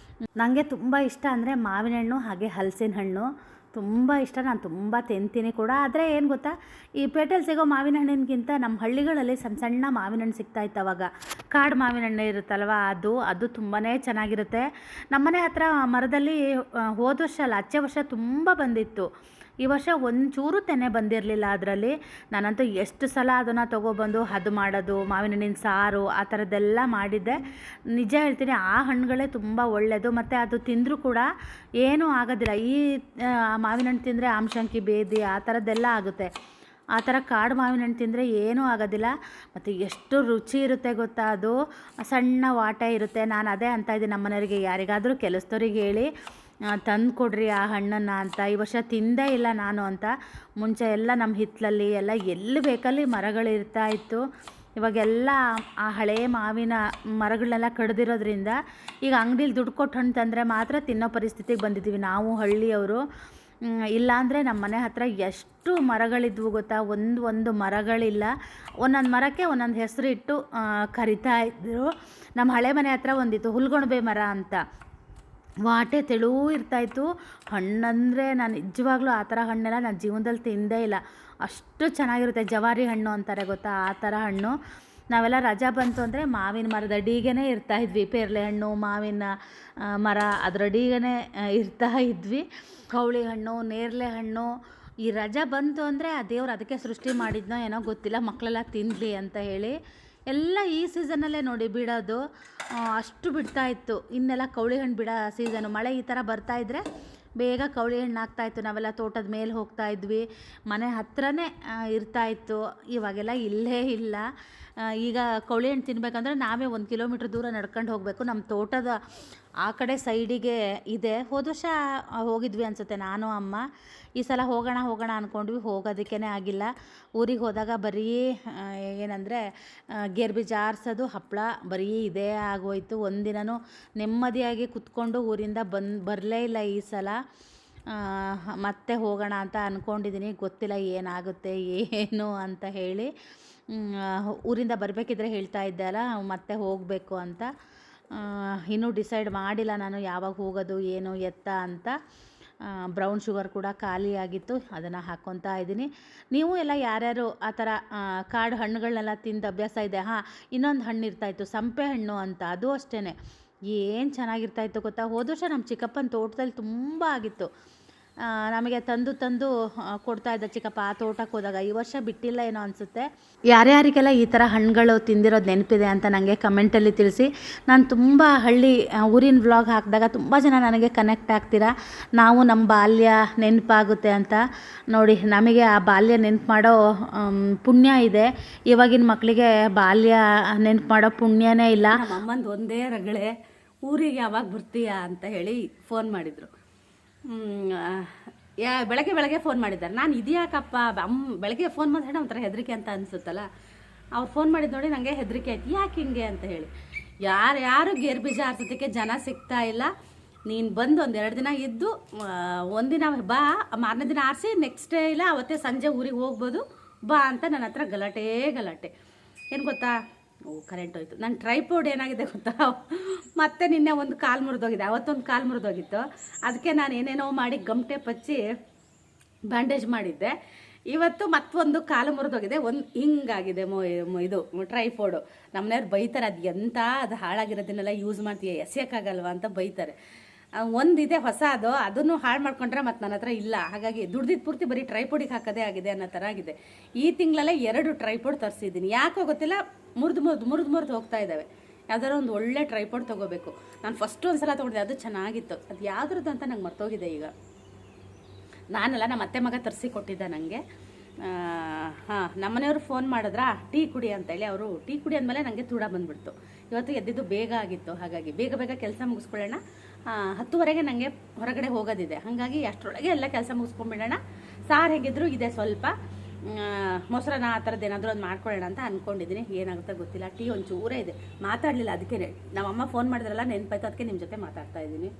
ನನಗೆ ತುಂಬ ಇಷ್ಟ ಅಂದರೆ ಮಾವಿನ ಹಣ್ಣು ಹಾಗೆ ಹಲಸಿನ ಹಣ್ಣು ತುಂಬ ಇಷ್ಟ, ನಾನು ತುಂಬ ತಿಂತೀನಿ ಕೂಡ. ಆದರೆ ಏನು ಗೊತ್ತಾ, ಈ ಪೇಟೆಯಲ್ಲಿ ಸಿಗೋ ಮಾವಿನ ಹಣ್ಣಿನಗಿಂತ ನಮ್ಮ ಹಳ್ಳಿಗಳಲ್ಲಿ ಸಣ್ಣ ಮಾವಿನ ಹಣ್ಣು ಸಿಗ್ತಾಯಿತ್ತು. ಅವಾಗ ಕಾಡು ಮಾವಿನ ಹಣ್ಣು ಇರುತ್ತಲ್ವ, ಅದು ತುಂಬಾ ಚೆನ್ನಾಗಿರುತ್ತೆ. ನಮ್ಮನೆ ಹತ್ರ ಮರದಲ್ಲಿ ಹೋದ ವರ್ಷ ಅಲ್ಲ, ಆಚೆ ವರ್ಷ ತುಂಬ ಬಂದಿತ್ತು. ಈ ವರ್ಷ ಒಂಚೂರು ತೆನೆ ಬಂದಿರಲಿಲ್ಲ ಅದರಲ್ಲಿ. ನಾನಂತೂ ಎಷ್ಟು ಸಲ ಅದನ್ನು ತೊಗೊಬಂದು ಅದು ಮಾಡೋದು, ಮಾವಿನ ಹಣ್ಣಿನ ಸಾರು ಆ ಥರದ್ದೆಲ್ಲ ಮಾಡಿದ್ದೆ. ನಿಜ ಹೇಳ್ತೀನಿ, ಆ ಹಣ್ಣುಗಳೇ ತುಂಬ ಒಳ್ಳೆಯದು. ಮತ್ತು ಅದು ತಿಂದರೂ ಕೂಡ ಏನೂ ಆಗೋದಿಲ್ಲ. ಈ ಮಾವಿನ ಹಣ್ಣು ತಿಂದರೆ ಆಮಶಂಕಿ ಬೇದಿ ಆ ಥರದ್ದೆಲ್ಲ ಆಗುತ್ತೆ. ಆ ಥರ ಕಾಡು ಮಾವಿನ ಹಣ್ಣು ತಿಂದರೆ ಏನೂ ಆಗೋದಿಲ್ಲ. ಮತ್ತು ಎಷ್ಟು ರುಚಿ ಇರುತ್ತೆ ಗೊತ್ತಾ, ಅದು ಸಣ್ಣ ವಾಟೆ ಇರುತ್ತೆ. ನಾನು ಅದೇ ಅಂತ ಇದ್ದೀನಿ ನಮ್ಮ ಮನೆಯವರಿಗೆ, ಯಾರಿಗಾದರೂ ಕೆಲಸದವ್ರಿಗೆ ಹೇಳಿ ತಂದು ಕೊಡ್ರಿ ಆ ಹಣ್ಣನ್ನು ಅಂತ. ಈ ವರ್ಷ ತಿಂದೇ ಇಲ್ಲ ನಾನು ಅಂತ. ಮುಂಚೆ ಎಲ್ಲ ನಮ್ಮ ಹಿತ್ತಲಲ್ಲಿ ಎಲ್ಲ ಎಲ್ಲಿ ಬೇಕಲ್ಲಿ ಮರಗಳಿರ್ತಾ ಇತ್ತು. ಇವಾಗೆಲ್ಲ ಆ ಹಳೆಯ ಮಾವಿನ ಮರಗಳನ್ನೆಲ್ಲ ಕಡ್ದಿರೋದ್ರಿಂದ ಈಗ ಅಂಗಡಿಲಿ ದುಡ್ಡು ಕೊಟ್ಟು ಹಣ್ಣು ತಂದರೆ ಮಾತ್ರ ತಿನ್ನೋ ಪರಿಸ್ಥಿತಿಗೆ ಬಂದಿದ್ದೀವಿ ನಾವು ಹಳ್ಳಿಯವರು. ಇಲ್ಲಾಂದರೆ ನಮ್ಮ ಮನೆ ಹತ್ರ ಎಷ್ಟು ಮರಗಳಿದ್ವು ಗೊತ್ತಾ, ಒಂದು ಮರಗಳಿಲ್ಲ. ಒಂದೊಂದು ಮರಕ್ಕೆ ಒಂದೊಂದು ಹೆಸರು ಇಟ್ಟು ಕರಿತಾ ಇದ್ದರು. ನಮ್ಮ ಹಳೆ ಮನೆ ಹತ್ರ ಒಂದಿತ್ತು ಹುಲ್ಗೊಣಬೆ ಮರ ಅಂತ, ವಾಟೆ ತೆಳು ಇರ್ತಾಯಿತ್ತು. ಹಣ್ಣಂದರೆ ನಾನು ನಿಜವಾಗ್ಲೂ ಆ ಥರ ಹಣ್ಣೆಲ್ಲ ನಾನು ಜೀವನದಲ್ಲಿ ತಿಂದೇ ಇಲ್ಲ, ಅಷ್ಟು ಚೆನ್ನಾಗಿರುತ್ತೆ. ಜವಾರಿ ಹಣ್ಣು ಅಂತಾರೆ ಗೊತ್ತಾ, ಆ ಥರ ಹಣ್ಣು. ನಾವೆಲ್ಲ ರಜಾ ಬಂತು ಅಂದರೆ ಮಾವಿನ ಮರದ ಅಡಿಗೇ ಇರ್ತಾಯಿದ್ವಿ. ಪೇರಳೆ ಹಣ್ಣು, ಮಾವಿನ ಮರ ಅದರ ಅಡಿಗೇ ಇರ್ತಾ ಇದ್ವಿ. ಕವಳಿ ಹಣ್ಣು, ನೇರಳೆ ಹಣ್ಣು. ಈ ರಜಾ ಬಂತು ಅಂದರೆ ಆ ದೇವ್ರು ಅದಕ್ಕೆ ಸೃಷ್ಟಿ ಮಾಡಿದ್ನೋ ಏನೋ ಗೊತ್ತಿಲ್ಲ, ಮಕ್ಕಳೆಲ್ಲ ತಿನ್ನಲಿ ಅಂತ ಹೇಳಿ ಎಲ್ಲ ಈ ಸೀಸನಲ್ಲೇ ನೋಡಿ ಬಿಡೋದು. ಅಷ್ಟು ಬಿಡ್ತಾಯಿತ್ತು. ಇನ್ನೆಲ್ಲ ಕವಳಿ ಹಣ್ಣು ಬಿಡೋ ಸೀಸನು. ಮಳೆ ಈ ಥರ ಬರ್ತಾಯಿದ್ರೆ ಬೇಗ ಕವಳಿ ಹಣ್ಣು ಆಗ್ತಾಯಿತ್ತು. ನಾವೆಲ್ಲ ತೋಟದ ಮೇಲೆ ಹೋಗ್ತಾಯಿದ್ವಿ, ಮನೆ ಹತ್ರನೇ ಇರ್ತಾಯಿತ್ತು. ಇವಾಗೆಲ್ಲ ಇಲ್ಲೇ ಇಲ್ಲ. ಈಗ ಕವಳಿ ಹಣ್ಣು ತಿನ್ನಬೇಕಂದ್ರೆ ನಾವೇ 1 ಕಿಲೋಮೀಟ್ರ್ ದೂರ ನಡ್ಕೊಂಡು ಹೋಗಬೇಕು. ನಮ್ಮ ತೋಟದ ಆ ಕಡೆ ಸೈಡಿಗೆ ಇದೆ. ಹೋದ ವರ್ಷ ಹೋಗಿದ್ವಿ ಅನಿಸುತ್ತೆ ನಾನು ಅಮ್ಮ. ಈ ಸಲ ಹೋಗೋಣ ಅಂದ್ಕೊಂಡ್ವಿ, ಹೋಗೋದಕ್ಕೇ ಆಗಿಲ್ಲ. ಊರಿಗೆ ಹೋದಾಗ ಬರೀ ಏನಂದರೆ ಗೇರು ಬೀಜ ಆರಿಸೋದು, ಹಪ್ಪಳ, ಬರೀ ಇದೇ ಆಗೋಯ್ತು. ಒಂದಿನೂ ನೆಮ್ಮದಿಯಾಗಿ ಕುತ್ಕೊಂಡು ಊರಿಂದ ಬರಲೇ ಇಲ್ಲ ಈ ಸಲ. ಮತ್ತೆ ಹೋಗೋಣ ಅಂತ ಅಂದ್ಕೊಂಡಿದ್ದೀನಿ, ಗೊತ್ತಿಲ್ಲ ಏನಾಗುತ್ತೆ ಏನು ಅಂತ ಹೇಳಿ. ಊರಿಂದ ಬರಬೇಕಿದ್ರೆ ಹೇಳ್ತಾ ಇದ್ದೆ ಅಲ್ಲ, ಮತ್ತೆ ಹೋಗಬೇಕು ಅಂತ. ಇನ್ನೂ ಡಿಸೈಡ್ ಮಾಡಿಲ್ಲ ನಾನು ಯಾವಾಗ ಹೋಗೋದು ಏನು ಎತ್ತ ಅಂತ. ಬ್ರೌನ್ ಶುಗರ್ ಕೂಡ ಖಾಲಿಯಾಗಿತ್ತು, ಅದನ್ನು ಹಾಕ್ಕೊತಾ ಇದ್ದೀನಿ. ನೀವು ಎಲ್ಲ ಯಾರ್ಯಾರು ಆ ಥರ ಕಾಡು ಹಣ್ಣುಗಳನ್ನೆಲ್ಲ ತಿಂದು ಅಭ್ಯಾಸ ಇದೆ? ಇನ್ನೊಂದು ಹಣ್ಣು ಇರ್ತಾಯಿತ್ತು ಸಂಪೆ ಹಣ್ಣು ಅಂತ, ಅದು ಅಷ್ಟೇ ಏನು ಚೆನ್ನಾಗಿರ್ತಾಯಿತ್ತು ಗೊತ್ತಾ. ಹೋದ ವರ್ಷ ನಮ್ಮ ಚಿಕ್ಕಪ್ಪನ ತೋಟದಲ್ಲಿ ತುಂಬ ಆಗಿತ್ತು. ನಮಗೆ ತಂದು ಕೊಡ್ತಾಯಿದ್ದ ಚಿಕ್ಕಪ್ಪ ಆ ತೋಟಕ್ಕೆ ಹೋದಾಗ. ಈ ವರ್ಷ ಬಿಟ್ಟಿಲ್ಲ ಏನೋ ಅನಿಸುತ್ತೆ. ಯಾರ್ಯಾರಿಗೆಲ್ಲ ಈ ಥರ ಹಣ್ಣುಗಳು ತಿಂದಿರೋದು ನೆನಪಿದೆ ಅಂತ ನನಗೆ ಕಮೆಂಟಲ್ಲಿ ತಿಳಿಸಿ. ನಾನು ತುಂಬ ಊರಿನ ವ್ಲಾಗ್ ಹಾಕಿದಾಗ ತುಂಬ ಜನ ನನಗೆ ಕನೆಕ್ಟ್ ಆಗ್ತೀರಾ. ನಾವು ನಮ್ಮ ಬಾಲ್ಯ ನೆನಪಾಗುತ್ತೆ ಅಂತ. ನೋಡಿ, ನಮಗೆ ಆ ಬಾಲ್ಯ ನೆನಪು ಮಾಡೋ ಪುಣ್ಯ ಇದೆ. ಇವಾಗಿನ ಮಕ್ಕಳಿಗೆ ಬಾಲ್ಯ ನೆನಪು ಮಾಡೋ ಪುಣ್ಯನೇ ಇಲ್ಲ. ನಮ್ಮ ಅಮ್ಮಂದು ಒಂದೇ ರಗಳೆ, ಊರಿಗೆ ಯಾವಾಗ ಬರ್ತೀಯಾ ಅಂತ ಹೇಳಿ ಫೋನ್ ಮಾಡಿದರು. ಬೆಳಗ್ಗೆ ಫೋನ್ ಮಾಡಿದ್ದಾರೆ. ನಾನು ಇದ್ಯಾಕಪ್ಪ ಬೆಳಗ್ಗೆ ಫೋನ್ ಮಾಡಿದ್ರೆ ಒಂಥರ ಹೆದರಿಕೆ ಅಂತ ಅನಿಸುತ್ತಲ್ಲ. ಅವ್ರು ಫೋನ್ ಮಾಡಿದ್ದು ನೋಡಿ ನನಗೆ ಹೆದರಿಕೆ ಆಯ್ತು, ಯಾಕೆ ಹಿಂಗೆ ಅಂತ ಹೇಳಿ. ಯಾರು ಗೇರು ಬೀಜ ಆರಿಸೋದಕ್ಕೆ ಜನ ಸಿಗ್ತಾ ಇಲ್ಲ. ನೀನು ಬಂದು 1-2 ದಿನ ಇದ್ದು ಒಂದಿನ ಬಾ, ಮಾರನೇ ದಿನ ಆರಿಸಿ ನೆಕ್ಸ್ಟ್ ಡೇ ಇಲ್ಲ ಅವತ್ತೇ ಸಂಜೆ ಊರಿಗೆ ಹೋಗ್ಬೋದು ಬಾ ಅಂತ ನನ್ನ ಹತ್ರ ಗಲಾಟೆ. ಏನು ಗೊತ್ತಾ, ಕರೆಂಟ್ ಹೋಯ್ತು. ನನ್ನ ಟ್ರೈಪೋಡ್ ಏನಾಗಿದೆ ಗೊತ್ತಾ, ಮತ್ತೆ ನಿನ್ನೆ ಒಂದು ಕಾಲು ಮುರಿದೋಗಿದೆ, ಅವತ್ತೊಂದು ಕಾಲು ಮುರಿದೋಗಿತ್ತು. ಅದಕ್ಕೆ ನಾನು ಏನೇನೋ ಮಾಡಿ ಗಮ್ಟೆ ಪಚ್ಚಿ ಬ್ಯಾಂಡೇಜ್ ಮಾಡಿದ್ದೆ. ಇವತ್ತು ಮತ್ತೊಂದು ಕಾಲು ಮುರಿದೋಗಿದೆ, ಒಂದು ಹಿಂಗಾಗಿದೆ ಇದು ಟ್ರೈಪೋಡು. ನಮ್ಮನೆಯವ್ರು ಬೈತಾರೆ, ಅದು ಎಂತ ಅದು ಹಾಳಾಗಿರೋದನ್ನೆಲ್ಲ ಯೂಸ್ ಮಾಡ್ತೀಯ, ಎಸೆಯೋಕ್ಕಾಗಲ್ವಾ ಅಂತ ಬೈತಾರೆ. ಒಂದಿದೆ ಹೊಸ ಅದನ್ನು ಹಾಳು ಮಾಡ್ಕೊಂಡ್ರೆ ಮತ್ತು ನನ್ನ ಹತ್ರ ಇಲ್ಲ. ಹಾಗಾಗಿ ದುಡ್ದಿದ್ದು ಪೂರ್ತಿ ಬರೀ ಟ್ರೈಪೋಡಿಗೆ ಹಾಕೋದೇ ಆಗಿದೆ ಅನ್ನೋ ಥರ ಆಗಿದೆ. ಈ ತಿಂಗಳಲ್ಲೇ 2 ಟ್ರೈಪೋಡ್ ತರಿಸಿದ್ದೀನಿ. ಯಾಕೋ ಗೊತ್ತಿಲ್ಲ, ಮುರಿದು ಹೋಗ್ತಾ ಇದ್ದಾವೆ. ಯಾವ್ದಾರು ಒಂದು ಒಳ್ಳೆ ಟ್ರೈಪೋಡ್ ತೊಗೋಬೇಕು. ನಾನು ಫಸ್ಟ್ ಒಂದು ಸಲ ತೊಗೊಂಡಿದ್ದೆ, ಅದು ಚೆನ್ನಾಗಿತ್ತು. ಅದು ಯಾವ್ದ್ರದ್ದು ಅಂತ ನಂಗೆ ಮರ್ತೋಗಿದೆ ಈಗ. ನಾನಲ್ಲ, ನಮ್ಮ ಅತ್ತೆ ಮಗ ತರಿಸಿ ಕೊಟ್ಟಿದ್ದ ನನಗೆ. ನಮ್ಮನೆಯವರು ಫೋನ್ ಮಾಡಿದ್ರಾ ಟೀ ಕುಡಿ ಅಂತೇಳಿ. ಅವರು ಟೀ ಕುಡಿ ಅಂದಮೇಲೆ ನನಗೆ ತೂಡ ಬಂದುಬಿಡ್ತು. ಇವತ್ತು ಎದ್ದಿದ್ದು ಬೇಗ ಆಗಿತ್ತು, ಹಾಗಾಗಿ ಬೇಗ ಕೆಲಸ ಮುಗಿಸ್ಕೊಳ್ಳೋಣ. 10:30ಗೆ ನನಗೆ ಹೊರಗಡೆ ಹೋಗೋದಿದೆ. ಹಾಗಾಗಿ ಅಷ್ಟರೊಳಗೆ ಎಲ್ಲ ಕೆಲಸ ಮುಗಿಸ್ಕೊಂಡ್ಬಿಡೋಣ. ಸಾರು ಹೇಗಿದ್ರು ಇದೆ, ಸ್ವಲ್ಪ ಮೊಸರನ್ನ ಆ ಥರದ್ದು ಏನಾದರೂ ಒಂದು ಮಾಡ್ಕೊಳ್ಳೋಣ ಅಂತ ಅಂದ್ಕೊಂಡಿದ್ದೀನಿ. ಏನಾಗುತ್ತೆ ಗೊತ್ತಿಲ್ಲ. ಟೀ ಒಂಚೂರೇ ಇದೆ, ಮಾತಾಡಲಿಲ್ಲ. ಅದಕ್ಕೆ ನಮ್ಮಮ್ಮ ಫೋನ್ ಮಾಡಿದ್ರಲ್ಲ, ನೆನಪಾಯ್ತು, ಅದಕ್ಕೆ ನಿಮ್ಮ ಜೊತೆ ಮಾತಾಡ್ತಾ ಇದ್ದೀನಿ.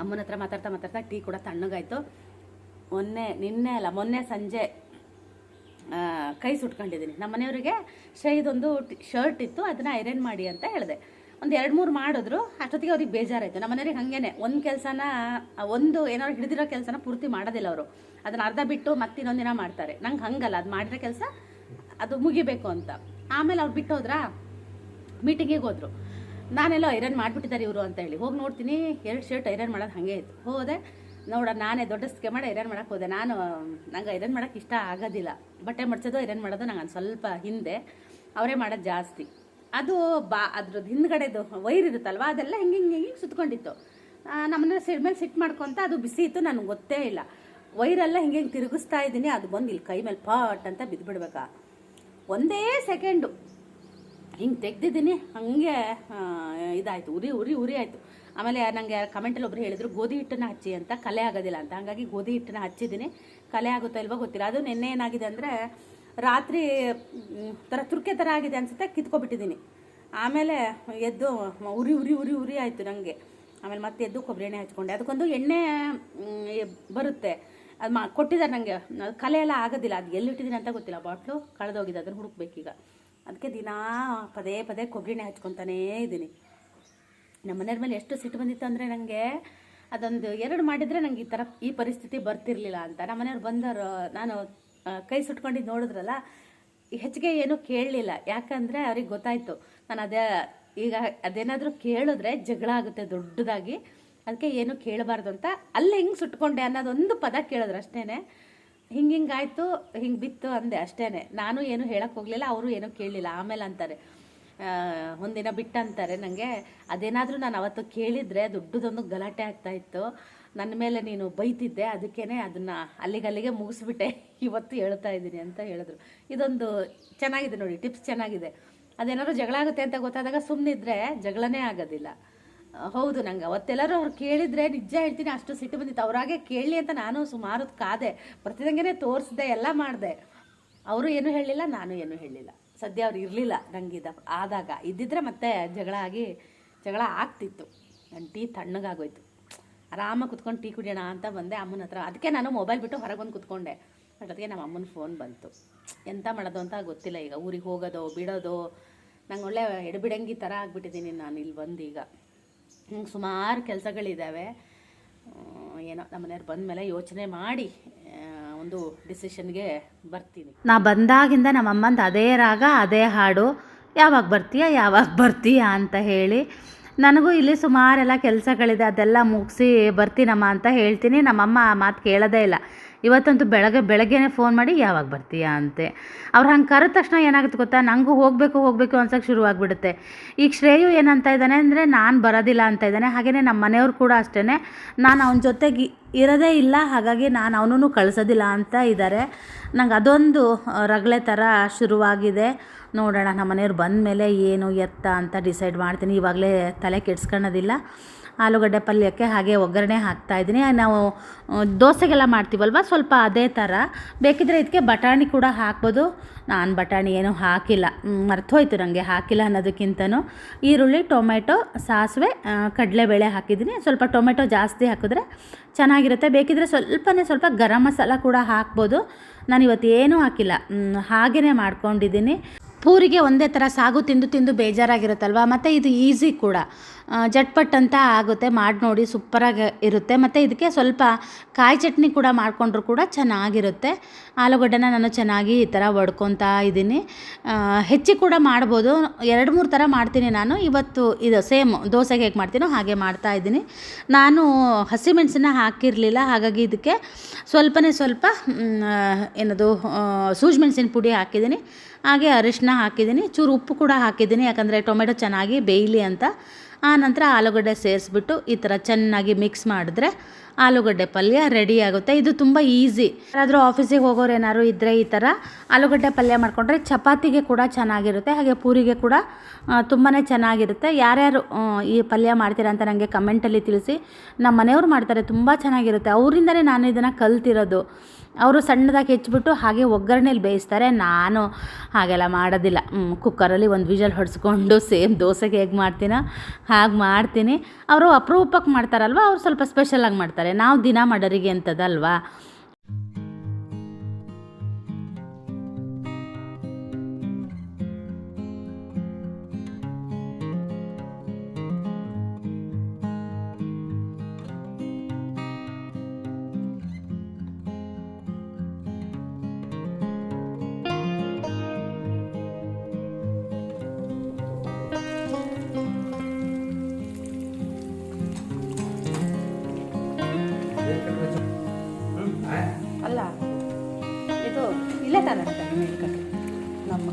ಅಮ್ಮನ ಹತ್ರ ಮಾತಾಡ್ತಾ ಟೀ ಕೂಡ ತಣ್ಣಗಾಯ್ತು. ಮೊನ್ನೆ ಸಂಜೆ ಕೈ ಸುಟ್ಕೊಂಡಿದ್ದೀನಿ. ನಮ್ಮ ಮನೆಯವರಿಗೆ ಶ್ರೇಯದೊಂದು ಶರ್ಟ್ ಇತ್ತು, ಅದನ್ನು ಐರನ್ ಮಾಡಿ ಅಂತ ಹೇಳಿದೆ. ಒಂದು 2-3 ಮಾಡಿದ್ರು. ಅಷ್ಟೊತ್ತಿಗೆ ಅವ್ರಿಗೆ ಬೇಜಾರಾಯಿತು. ನಮ್ಮ ಮನೆಯವ್ರಿಗೆ ಹಾಗೇನೆ ಒಂದು ಕೆಲಸನ ಏನಾದ್ರು ಹಿಡಿದಿರೋ ಕೆಲಸನ ಪೂರ್ತಿ ಮಾಡೋದಿಲ್ಲ ಅವರು. ಅದನ್ನು ಅರ್ಧ ಬಿಟ್ಟು ಮತ್ತೆ ಇನ್ನೊಂದು ದಿನ ಮಾಡ್ತಾರೆ. ನಂಗೆ ಹಂಗಲ್ಲ, ಅದು ಮಾಡಿರೋ ಕೆಲಸ ಅದು ಮುಗಿಬೇಕು ಅಂತ. ಆಮೇಲೆ ಅವ್ರು ಬಿಟ್ಟು ಹೋದ್ರಾ, ಮೀಟಿಂಗಿಗೆ ಹೋದರು. ನಾನೆಲ್ಲೋ ಐರನ್ ಮಾಡಿಬಿಟ್ಟಿದ್ದಾರೆ ಇವರು ಅಂತ ಹೇಳಿ ಹೋಗಿ ನೋಡ್ತೀನಿ, 2 ಶರ್ಟ್ ಐರನ್ ಮಾಡೋದು ಹಾಗೆ ಇತ್ತು. ಹೋದೆ ನೋಡ, ನಾನೇ ದೊಡ್ಡ ಸ್ಕೆ ಮಾಡಿ ಐರನ್ ಮಾಡೋಕ್ಕೆ ಹೋದೆ. ನಂಗೆ ಐರನ್ ಮಾಡೋಕ್ಕೆ ಇಷ್ಟ ಆಗೋದಿಲ್ಲ. ಬಟ್ಟೆ ಮಡ್ಚೋದು ಐರನ್ ಮಾಡೋದು ನಂಗೆ ಸ್ವಲ್ಪ ಹಿಂದೆ, ಅವರೇ ಮಾಡೋದು ಜಾಸ್ತಿ. ಅದು ಅದ್ರದ್ದು ಹಿಂದ್ಗಡೆದು ವೈರ್ ಇರುತ್ತಲ್ವ, ಅದೆಲ್ಲ ಹಿಂಗೆ ಸುತ್ಕೊಂಡಿತ್ತು. ನಮ್ಮನೆ ಮೇಲೆ ಸಿಟ್ಟು ಮಾಡ್ಕೊತ ಅದು ಬಿಸಿ ಇತ್ತು, ನನಗೆ ಗೊತ್ತೇ ಇಲ್ಲ. ವೈರೆಲ್ಲ ಹಿಂಗೆ ತಿರುಗಿಸ್ತಾ ಇದ್ದೀನಿ, ಅದು ಬಂದು ಇಲ್ಲಿ ಕೈ ಮೇಲೆ ಪಾಟ್ ಅಂತ ಬಿದ್ದುಬಿಡ್ಬೇಕಾ. ಒಂದೇ ಸೆಕೆಂಡು ಹಿಂಗೆ ತೆಗ್ದಿದ್ದೀನಿ, ಹಾಗೆ ಇದಾಯಿತು, ಉರಿ ಆಯಿತು. ಆಮೇಲೆ ನನಗೆ ಕಮೆಂಟಲ್ಲಿ ಒಬ್ರು ಹೇಳಿದ್ರು ಗೋಧಿ ಹಿಟ್ಟನ್ನು ಹಚ್ಚಿ ಅಂತ, ಕಲೆ ಆಗೋದಿಲ್ಲ ಅಂತ. ಹಾಗಾಗಿ ಗೋಧಿ ಹಿಟ್ಟನ್ನು ಹಚ್ಚಿದ್ದೀನಿ. ಕಲೆ ಆಗುತ್ತೋ ಇಲ್ವೋ ಗೊತ್ತಿಲ್ಲ. ಅದು ನಿನ್ನೆ ಏನಾಗಿದೆ ಅಂದರೆ, ರಾತ್ರಿ ತುರ್ಕೆ ಥರ ಆಗಿದೆ ಅನಿಸುತ್ತೆ, ಕಿತ್ಕೊಬಿಟ್ಟಿದ್ದೀನಿ. ಆಮೇಲೆ ಎದ್ದು ಉರಿ ಆಯಿತು ನನಗೆ. ಆಮೇಲೆ ಮತ್ತೆ ಎದ್ದು ಕೊಬ್ಬರಿ ಎಣ್ಣೆ ಹಚ್ಕೊಂಡೆ. ಅದಕ್ಕೊಂದು ಎಣ್ಣೆ ಬರುತ್ತೆ, ಅದು ಕೊಟ್ಟಿದ್ದಾರೆ ನನಗೆ. ಕಲೆ ಎಲ್ಲ ಆಗೋದಿಲ್ಲ, ಅದು ಎಲ್ಲಿಟ್ಟಿದ್ದೀನಿ ಅಂತ ಗೊತ್ತಿಲ್ಲ. ಬಾಟ್ಲು ಕಳೆದೋಗಿದೆ, ಅದನ್ನು ಹುಡುಕ್ಬೇಕೀಗ. ಅದಕ್ಕೆ ದಿನಾ ಪದೇ ಕೊಬ್ಬರಿ ಎಣ್ಣೆ ಹಚ್ಕೊತಾನೇ ಇದ್ದೀನಿ. ನಮ್ಮ ಮನೆಯವ್ರ ಮೇಲೆ ಎಷ್ಟು ಸಿಟ್ಟು ಬಂದಿತ್ತು ಅಂದರೆ, ನನಗೆ ಅದೊಂದು 2 ಮಾಡಿದರೆ ನನಗೆ ಈ ಪರಿಸ್ಥಿತಿ ಬರ್ತಿರ್ಲಿಲ್ಲ ಅಂತ. ನಮ್ಮ ಮನೆಯವ್ರು ಬಂದವರು, ನಾನು ಕೈ ಸುಟ್ಕೊಂಡಿದ್ದು ನೋಡಿದ್ರಲ್ಲ, ಹೆಚ್ಚಿಗೆ ಏನೂ ಕೇಳಲಿಲ್ಲ. ಯಾಕಂದರೆ ಅವ್ರಿಗೆ ಗೊತ್ತಾಯಿತು ನಾನು ಈಗ ಅದೇನಾದರೂ ಕೇಳಿದ್ರೆ ಜಗಳ ಆಗುತ್ತೆ ದೊಡ್ಡದಾಗಿ, ಅದಕ್ಕೆ ಏನೂ ಕೇಳಬಾರ್ದು ಅಂತ. ಅಲ್ಲೇ ಹಿಂಗೆ ಸುಟ್ಕೊಂಡೆ ಅನ್ನೋದೊಂದು ಪದ ಕೇಳಿದ್ರು ಅಷ್ಟೇ. ಹಿಂಗಾಯ್ತು, ಹಿಂಗೆ ಬಿತ್ತು ಅಂದೆ ಅಷ್ಟೇ. ನಾನು ಏನು ಹೇಳಕ್ಕೆ ಹೋಗಲಿಲ್ಲ, ಅವರು ಏನೂ ಕೇಳಲಿಲ್ಲ. ಆಮೇಲೆ ಅಂತಾರೆ, ಒಂದಿನ ಬಿಟ್ಟು ಅಂತಾರೆ ನನಗೆ, ಅದೇನಾದರೂ ನಾನು ಅವತ್ತು ಕೇಳಿದರೆ ದೊಡ್ಡದೊಂದು ಗಲಾಟೆ ಆಗ್ತಾಯಿತ್ತು, ನನ್ನ ಮೇಲೆ ನೀನು ಬೈತಿದ್ದೆ, ಅದಕ್ಕೇ ಅದನ್ನು ಅಲ್ಲಿಗೆ ಮುಗಿಸ್ಬಿಟ್ಟೆ, ಇವತ್ತು ಹೇಳ್ತಾ ಇದ್ದೀನಿ ಅಂತ ಹೇಳಿದ್ರು. ಇದೊಂದು ಚೆನ್ನಾಗಿದೆ ನೋಡಿ, ಟಿಪ್ಸ್ ಚೆನ್ನಾಗಿದೆ. ಅದೇನಾದ್ರು ಜಗಳ ಆಗುತ್ತೆ ಅಂತ ಗೊತ್ತಾದಾಗ ಸುಮ್ಮನಿದ್ರೆ ಜಗಳನೇ ಆಗೋದಿಲ್ಲ. ಹೌದು, ನಂಗೆ ಅವತ್ತೆಲ್ಲರೂ ಅವ್ರು ಕೇಳಿದರೆ ನಿಜ ಹೇಳ್ತೀನಿ ಅಷ್ಟು ಸಿಟ್ಟು ಬಂದಿತ್ತು. ಅವರಾಗೆ ಕೇಳಲಿ ಅಂತ ನಾನು ಸುಮಾರು ಕಾದೆ, ಬರ್ತಿದಂಗೆ ತೋರಿಸ್ದೆ, ಎಲ್ಲ ಮಾಡಿದೆ. ಅವರು ಏನೂ ಹೇಳಲಿಲ್ಲ, ನಾನು ಏನೂ ಹೇಳಲಿಲ್ಲ. ಸದ್ಯ ಅವ್ರು ಇರಲಿಲ್ಲ ನಂಗೆ ಆದಾಗ. ಇದ್ದಿದ್ರೆ ಮತ್ತೆ ಜಗಳ ಆಗ್ತಿತ್ತು. ನನ್ನ ಟೀ ತಣ್ಣಗಾಗೋಯ್ತು. ಆರಾಮಾಗಿ ಕುತ್ಕೊಂಡು ಟೀ ಕುಡಿಯೋಣ ಅಂತ ಬಂದೆ ಅಮ್ಮನ ಹತ್ರ. ಅದಕ್ಕೆ ನಾನು ಮೊಬೈಲ್ ಬಿಟ್ಟು ಹೊರಗೆ ಬಂದು ಕುತ್ಕೊಂಡೆ. ಅಷ್ಟೊತ್ತಿಗೆ ನಮ್ಮ ಅಮ್ಮನ ಫೋನ್ ಬಂತು. ಎಂತ ಮಾಡೋದು ಅಂತ ಗೊತ್ತಿಲ್ಲ. ಈಗ ಊರಿಗೆ ಹೋಗೋದು ಬಿಡೋದು, ನಂಗೆ ಒಳ್ಳೆ ಎಡಬಿಡಂಗಿ ಥರ ಆಗಿಬಿಟ್ಟಿದ್ದೀನಿ ನಾನು ಇಲ್ಲಿ ಬಂದು. ಈಗ ಹಿಂಗೆ ಸುಮಾರು ಕೆಲಸಗಳಿದ್ದಾವೆ. ಏನೋ ನಮ್ಮ ಮನೆಯವ್ರು ಬಂದ ಮೇಲೆ ಯೋಚನೆ ಮಾಡಿ ಒಂದು ಡಿಸಿಷನ್ಗೆ ಬರ್ತೀನಿ. ನಾ ಬಂದಾಗಿಂದ ನಮ್ಮಮ್ಮಂದು ಅದೇ ರಾಗ, ಅದೇ ಹಾಡು, ಯಾವಾಗ ಬರ್ತೀಯಾ ಅಂತ ಹೇಳಿ. ನನಗೂ ಇಲ್ಲಿ ಸುಮಾರೆಲ್ಲ ಕೆಲಸಗಳಿದೆ, ಅದೆಲ್ಲ ಮುಗಿಸಿ ಬರ್ತೀನಮ್ಮ ಅಂತ ಹೇಳ್ತೀನಿ. ನಮ್ಮಮ್ಮ ಮಾತು ಕೇಳೋದೇ ಇಲ್ಲ. ಇವತ್ತಂತೂ ಬೆಳಗ್ಗೆನೇ ಫೋನ್ ಮಾಡಿ ಯಾವಾಗ ಬರ್ತೀಯಾ ಅಂತೆ. ಅವ್ರು ಹಂಗೆ ಕರೆದ ತಕ್ಷಣ ಏನಾಗುತ್ತೆ ಗೊತ್ತಾ, ನನಗೂ ಹೋಗಬೇಕು ಅನ್ಸೋಕ್ಕೆ ಶುರುವಾಗ್ಬಿಡುತ್ತೆ. ಈಗ ಶ್ರೇಯು ಏನಂತ ಇದ್ದಾನೆ ಅಂದರೆ, ನಾನು ಬರೋದಿಲ್ಲ ಅಂತ ಇದ್ದಾನೆ. ಹಾಗೆಯೇ ನಮ್ಮ ಮನೆಯವ್ರು ಕೂಡ ಅಷ್ಟೇ, ನಾನು ಅವನ ಜೊತೆಗೆ ಇರೋದೇ ಇಲ್ಲ, ಹಾಗಾಗಿ ನಾನು ಅವನೂ ಕಳಿಸೋದಿಲ್ಲ ಅಂತ ಇದ್ದಾರೆ. ನಂಗೆ ಅದೊಂದು ರಗಳೆ ಥರ ಶುರುವಾಗಿದೆ. ನೋಡೋಣ ನಮ್ಮ ಮನೆಯವ್ರು ಬಂದ ಮೇಲೆ ಏನು ಎತ್ತ ಅಂತ ಡಿಸೈಡ್ ಮಾಡ್ತೀನಿ. ಇವಾಗಲೇ ತಲೆ ಕೆಡ್ಸ್ಕೊಳ್ಳೋದಿಲ್ಲ. ಆಲೂಗಡ್ಡೆ ಪಲ್ಯಕ್ಕೆ ಹಾಗೆ ಒಗ್ಗರಣೆ ಹಾಕ್ತಾಯಿದ್ದೀನಿ. ನಾವು ದೋಸೆಗೆಲ್ಲ ಮಾಡ್ತೀವಲ್ವ, ಸ್ವಲ್ಪ ಅದೇ ಥರ. ಬೇಕಿದ್ದರೆ ಇದಕ್ಕೆ ಬಟಾಣಿ ಕೂಡ ಹಾಕ್ಬೋದು. ನಾನು ಬಟಾಣಿ ಏನೂ ಹಾಕಿಲ್ಲ, ಮರ್ತೋಯ್ತು ನನಗೆ ಹಾಕಿಲ್ಲ ಅನ್ನೋದಕ್ಕಿಂತನೂ. ಈರುಳ್ಳಿ, ಟೊಮೆಟೊ, ಸಾಸಿವೆ, ಕಡಲೆಬೇಳೆ ಹಾಕಿದ್ದೀನಿ. ಸ್ವಲ್ಪ ಟೊಮೆಟೊ ಜಾಸ್ತಿ ಹಾಕಿದ್ರೆ ಚೆನ್ನಾಗಿರುತ್ತೆ. ಬೇಕಿದ್ದರೆ ಸ್ವಲ್ಪ ಗರಂ ಮಸಾಲ ಕೂಡ ಹಾಕ್ಬೋದು. ನಾನು ಇವತ್ತು ಏನೂ ಹಾಕಿಲ್ಲ, ಹಾಗೇ ಮಾಡ್ಕೊಂಡಿದ್ದೀನಿ. ಪೂರಿಗೆ ಒಂದೇ ಥರ ಸಾಗು ತಿಂದು ಬೇಜಾರಾಗಿರುತ್ತಲ್ವ, ಮತ್ತು ಇದು ಈಸಿ ಕೂಡ, ಜಟ್ಪಟ್ ಅಂತ ಆಗುತ್ತೆ. ಮಾಡಿ ನೋಡಿ, ಸೂಪರಾಗಿ ಇರುತ್ತೆ. ಮತ್ತು ಇದಕ್ಕೆ ಸ್ವಲ್ಪ ಕಾಯಿ ಚಟ್ನಿ ಕೂಡ ಮಾಡಿಕೊಂಡ್ರು ಕೂಡ ಚೆನ್ನಾಗಿರುತ್ತೆ. ಆಲೂಗಡ್ಡೆನ ನಾನು ಚೆನ್ನಾಗಿ ಈ ಥರ ಒಡ್ಕೊತಾ ಇದ್ದೀನಿ. ಹೆಚ್ಚಿಗೆ ಕೂಡ ಮಾಡ್ಬೋದು, 2-3 ಥರ ಮಾಡ್ತೀನಿ ನಾನು. ಇವತ್ತು ಇದು ಸೇಮ್ ದೋಸೆಗೆ ಹೇಗೆ ಮಾಡ್ತೀನೋ ಹಾಗೆ ಮಾಡ್ತಾಯಿದ್ದೀನಿ. ನಾನು ಹಸಿಮೆಣಸನ್ನ ಹಾಕಿರಲಿಲ್ಲ, ಹಾಗಾಗಿ ಇದಕ್ಕೆ ಸ್ವಲ್ಪ ಏನದು ಸೂಜಿ ಮೆಣಸಿನ ಪುಡಿ ಹಾಕಿದ್ದೀನಿ. ಹಾಗೆ ಅರಿಶಿನ ಹಾಕಿದ್ದೀನಿ, ಚೂರು ಉಪ್ಪು ಕೂಡ ಹಾಕಿದ್ದೀನಿ, ಯಾಕಂದರೆ ಟೊಮೆಟೊ ಚೆನ್ನಾಗಿ ಬೇಯಲಿ ಅಂತ. ಆನಂತರ ಆಲೂಗಡ್ಡೆ ಸೇರಿಸ್ಬಿಟ್ಟು ಈ ಥರ ಚೆನ್ನಾಗಿ ಮಿಕ್ಸ್ ಮಾಡಿದ್ರೆ ಆಲೂಗಡ್ಡೆ ಪಲ್ಯ ರೆಡಿ ಆಗುತ್ತೆ. ಇದು ತುಂಬ ಈಸಿ. ಯಾರಾದರೂ ಆಫೀಸಿಗೆ ಹೋಗೋರು ಏನಾದ್ರು ಇದ್ದರೆ ಈ ಥರ ಆಲೂಗಡ್ಡೆ ಪಲ್ಯ ಮಾಡಿಕೊಂಡ್ರೆ ಚಪಾತಿಗೆ ಕೂಡ ಚೆನ್ನಾಗಿರುತ್ತೆ, ಹಾಗೆ ಪೂರಿಗೆ ಕೂಡ ತುಂಬಾ ಚೆನ್ನಾಗಿರುತ್ತೆ. ಯಾರ್ಯಾರು ಈ ಪಲ್ಯ ಮಾಡ್ತೀರಾ ಅಂತ ನನಗೆ ಕಮೆಂಟಲ್ಲಿ ತಿಳಿಸಿ. ನಮ್ಮ ಮನೆಯವ್ರು ಮಾಡ್ತಾರೆ, ತುಂಬ ಚೆನ್ನಾಗಿರುತ್ತೆ. ಅವರಿಂದನೇ ನಾನು ಇದನ್ನು ಕಲ್ತಿರೋದು. ಅವರು ಸಣ್ಣದಾಗಿ ಹೆಚ್ಚಿಬಿಟ್ಟು ಹಾಗೆ ಒಗ್ಗರಣೆಲಿ ಬೇಯಿಸ್ತಾರೆ. ನಾನು ಹಾಗೆಲ್ಲ ಮಾಡೋದಿಲ್ಲ, ಕುಕ್ಕರಲ್ಲಿ ಒಂದು ವಿಷಲ್ ಹೊಡೆಸ್ಕೊಂಡು ಸೇಮ್ ದೋಸೆಗೆ ಹೇಗೆ ಮಾಡ್ತೀನೋ ಹಾಗೆ ಮಾಡ್ತೀನಿ. ಅವರು ಅಪರೂಪಕ್ಕೆ ಮಾಡ್ತಾರಲ್ವ, ಅವ್ರು ಸ್ವಲ್ಪ ಸ್ಪೆಷಲಾಗಿ ಮಾಡ್ತಾರೆ. ನಾವು ದಿನ ಮಾಡೋರಿಗೆ ಅಂಥದ್ದಲ್ವಾ. ಅಲ್ಲ, ಇದು ಇಲ್ಲೇ ತಾನಂತ ಮೇಲ್ಕಡೆ ನಮ್ಮ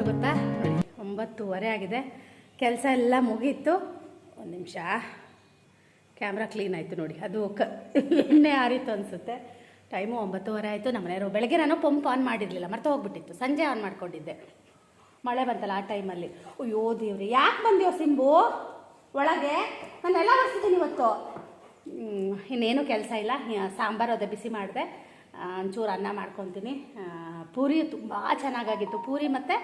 ಗೊತ್ತಾ, 9:30 ಆಗಿದೆ. ಕೆಲಸ ಎಲ್ಲ ಮುಗೀತು. ಒಂದು ನಿಮಿಷ, ಕ್ಯಾಮ್ರಾ ಕ್ಲೀನ್ ಆಯಿತು ನೋಡಿ. ಅದು ಎಣ್ಣೆ ಆರಿತು ಅನಿಸುತ್ತೆ. ಟೈಮು 9:30 ಆಯಿತು. ನಮ್ಮ ಮನೆಯವರು ಬೆಳಗ್ಗೆ ನಾನು ಪಂಪ್ ಆನ್ ಮಾಡಿರಲಿಲ್ಲ, ಮರ್ತ ಹೋಗ್ಬಿಟ್ಟಿತ್ತು. ಸಂಜೆ ಆನ್ ಮಾಡ್ಕೊಂಡಿದ್ದೆ, ಮಳೆ ಬಂತಲ್ಲ ಆ ಟೈಮಲ್ಲಿ. ಅಯ್ಯೋ ದೇವ್ರಿ, ಯಾಕೆ ಬಂದೆಯೋ ಸಿಂಬು ಒಳಗೆ? ನಾನೆಲ್ಲ ಬರ್ತಿದ್ದೀನಿ ಇವತ್ತು. ಇನ್ನೇನು ಕೆಲಸ ಇಲ್ಲ. ಸಾಂಬಾರು ಅದೇ ಬಿಸಿ ಮಾಡಿದೆ, ಒಂಚೂರು ಅನ್ನ ಮಾಡ್ಕೊತೀನಿ. ಪೂರಿ ತುಂಬ ಚೆನ್ನಾಗಾಗಿತ್ತು. ಪೂರಿ ಮತ್ತು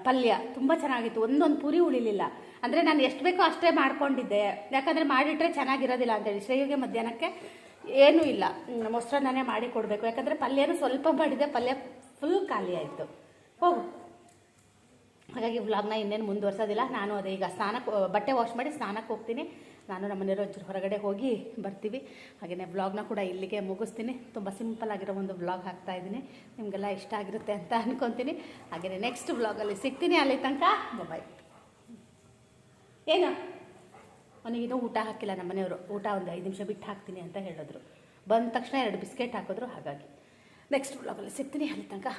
ಪಲ್ಯ ತುಂಬ ಚೆನ್ನಾಗಿತ್ತು. ಒಂದೊಂದು ಪೂರಿ ಉಳಿಲಿಲ್ಲ. ಅಂದರೆ ನಾನು ಎಷ್ಟು ಬೇಕೋ ಅಷ್ಟೇ ಮಾಡ್ಕೊಂಡಿದ್ದೆ, ಯಾಕಂದರೆ ಮಾಡಿಟ್ರೆ ಚೆನ್ನಾಗಿರೋದಿಲ್ಲ ಅಂತೇಳಿ. ಶ್ರೇಯುಗೆ ಮಧ್ಯಾಹ್ನಕ್ಕೆ ಏನೂ ಇಲ್ಲ, ಮೊಸರನ್ನೇ ಮಾಡಿ ಕೊಡಬೇಕು. ಯಾಕಂದರೆ ಪಲ್ಯನೂ ಸ್ವಲ್ಪ ಮಾಡಿದೆ, ಪಲ್ಯ ಫುಲ್ ಖಾಲಿ ಆಯಿತು. ಹೋಗು. ಹಾಗಾಗಿ ವ್ಲಾಗ್ನ ಇನ್ನೇನು ಮುಂದುವರ್ಸೋದಿಲ್ಲ. ನಾನು ಅದೇ ಈಗ ಬಟ್ಟೆ ವಾಶ್ ಮಾಡಿ ಸ್ನಾನಕ್ಕೆ ಹೋಗ್ತೀನಿ. ನಾನು ನಮ್ಮ ಮನೆಯವರು ಒಂಚೂರು ಹೊರಗಡೆ ಹೋಗಿ ಬರ್ತೀವಿ. ಹಾಗೆಯೇ ವ್ಲಾಗ್ನ ಕೂಡ ಇಲ್ಲಿಗೆ ಮುಗಿಸ್ತೀನಿ. ತುಂಬ ಸಿಂಪಲ್ ಆಗಿರೋ ಒಂದು ವ್ಲಾಗ್ ಹಾಕ್ತಾಯಿದ್ದೀನಿ. ನಿಮಗೆಲ್ಲ ಇಷ್ಟ ಆಗಿರುತ್ತೆ ಅಂತ ಅಂದ್ಕೊತೀನಿ. ಹಾಗೆಯೇ ನೆಕ್ಸ್ಟ್ ವ್ಲಾಗಲ್ಲಿ ಸಿಗ್ತೀನಿ. ಅಲ್ಲಿ ತನಕ ಬಾಯ್. ಏನು ಅವನಿಗಿನ್ನೂ ಊಟ ಹಾಕಿಲ್ಲ ನಮ್ಮ ಮನೆಯವರು. ಊಟ ಒಂದು 5 ನಿಮಿಷ ಬಿಟ್ಟು ಹಾಕ್ತೀನಿ ಅಂತ ಹೇಳಿದ್ರು. ಬಂದ ತಕ್ಷಣ 2 ಬಿಸ್ಕೆಟ್ ಹಾಕಿದ್ರು. ಹಾಗಾಗಿ ನೆಕ್ಸ್ಟ್ ವ್ಲಾಗಲ್ಲಿ ಸಿಗ್ತೀನಿ. ಅಲ್ಲಿ ತನಕ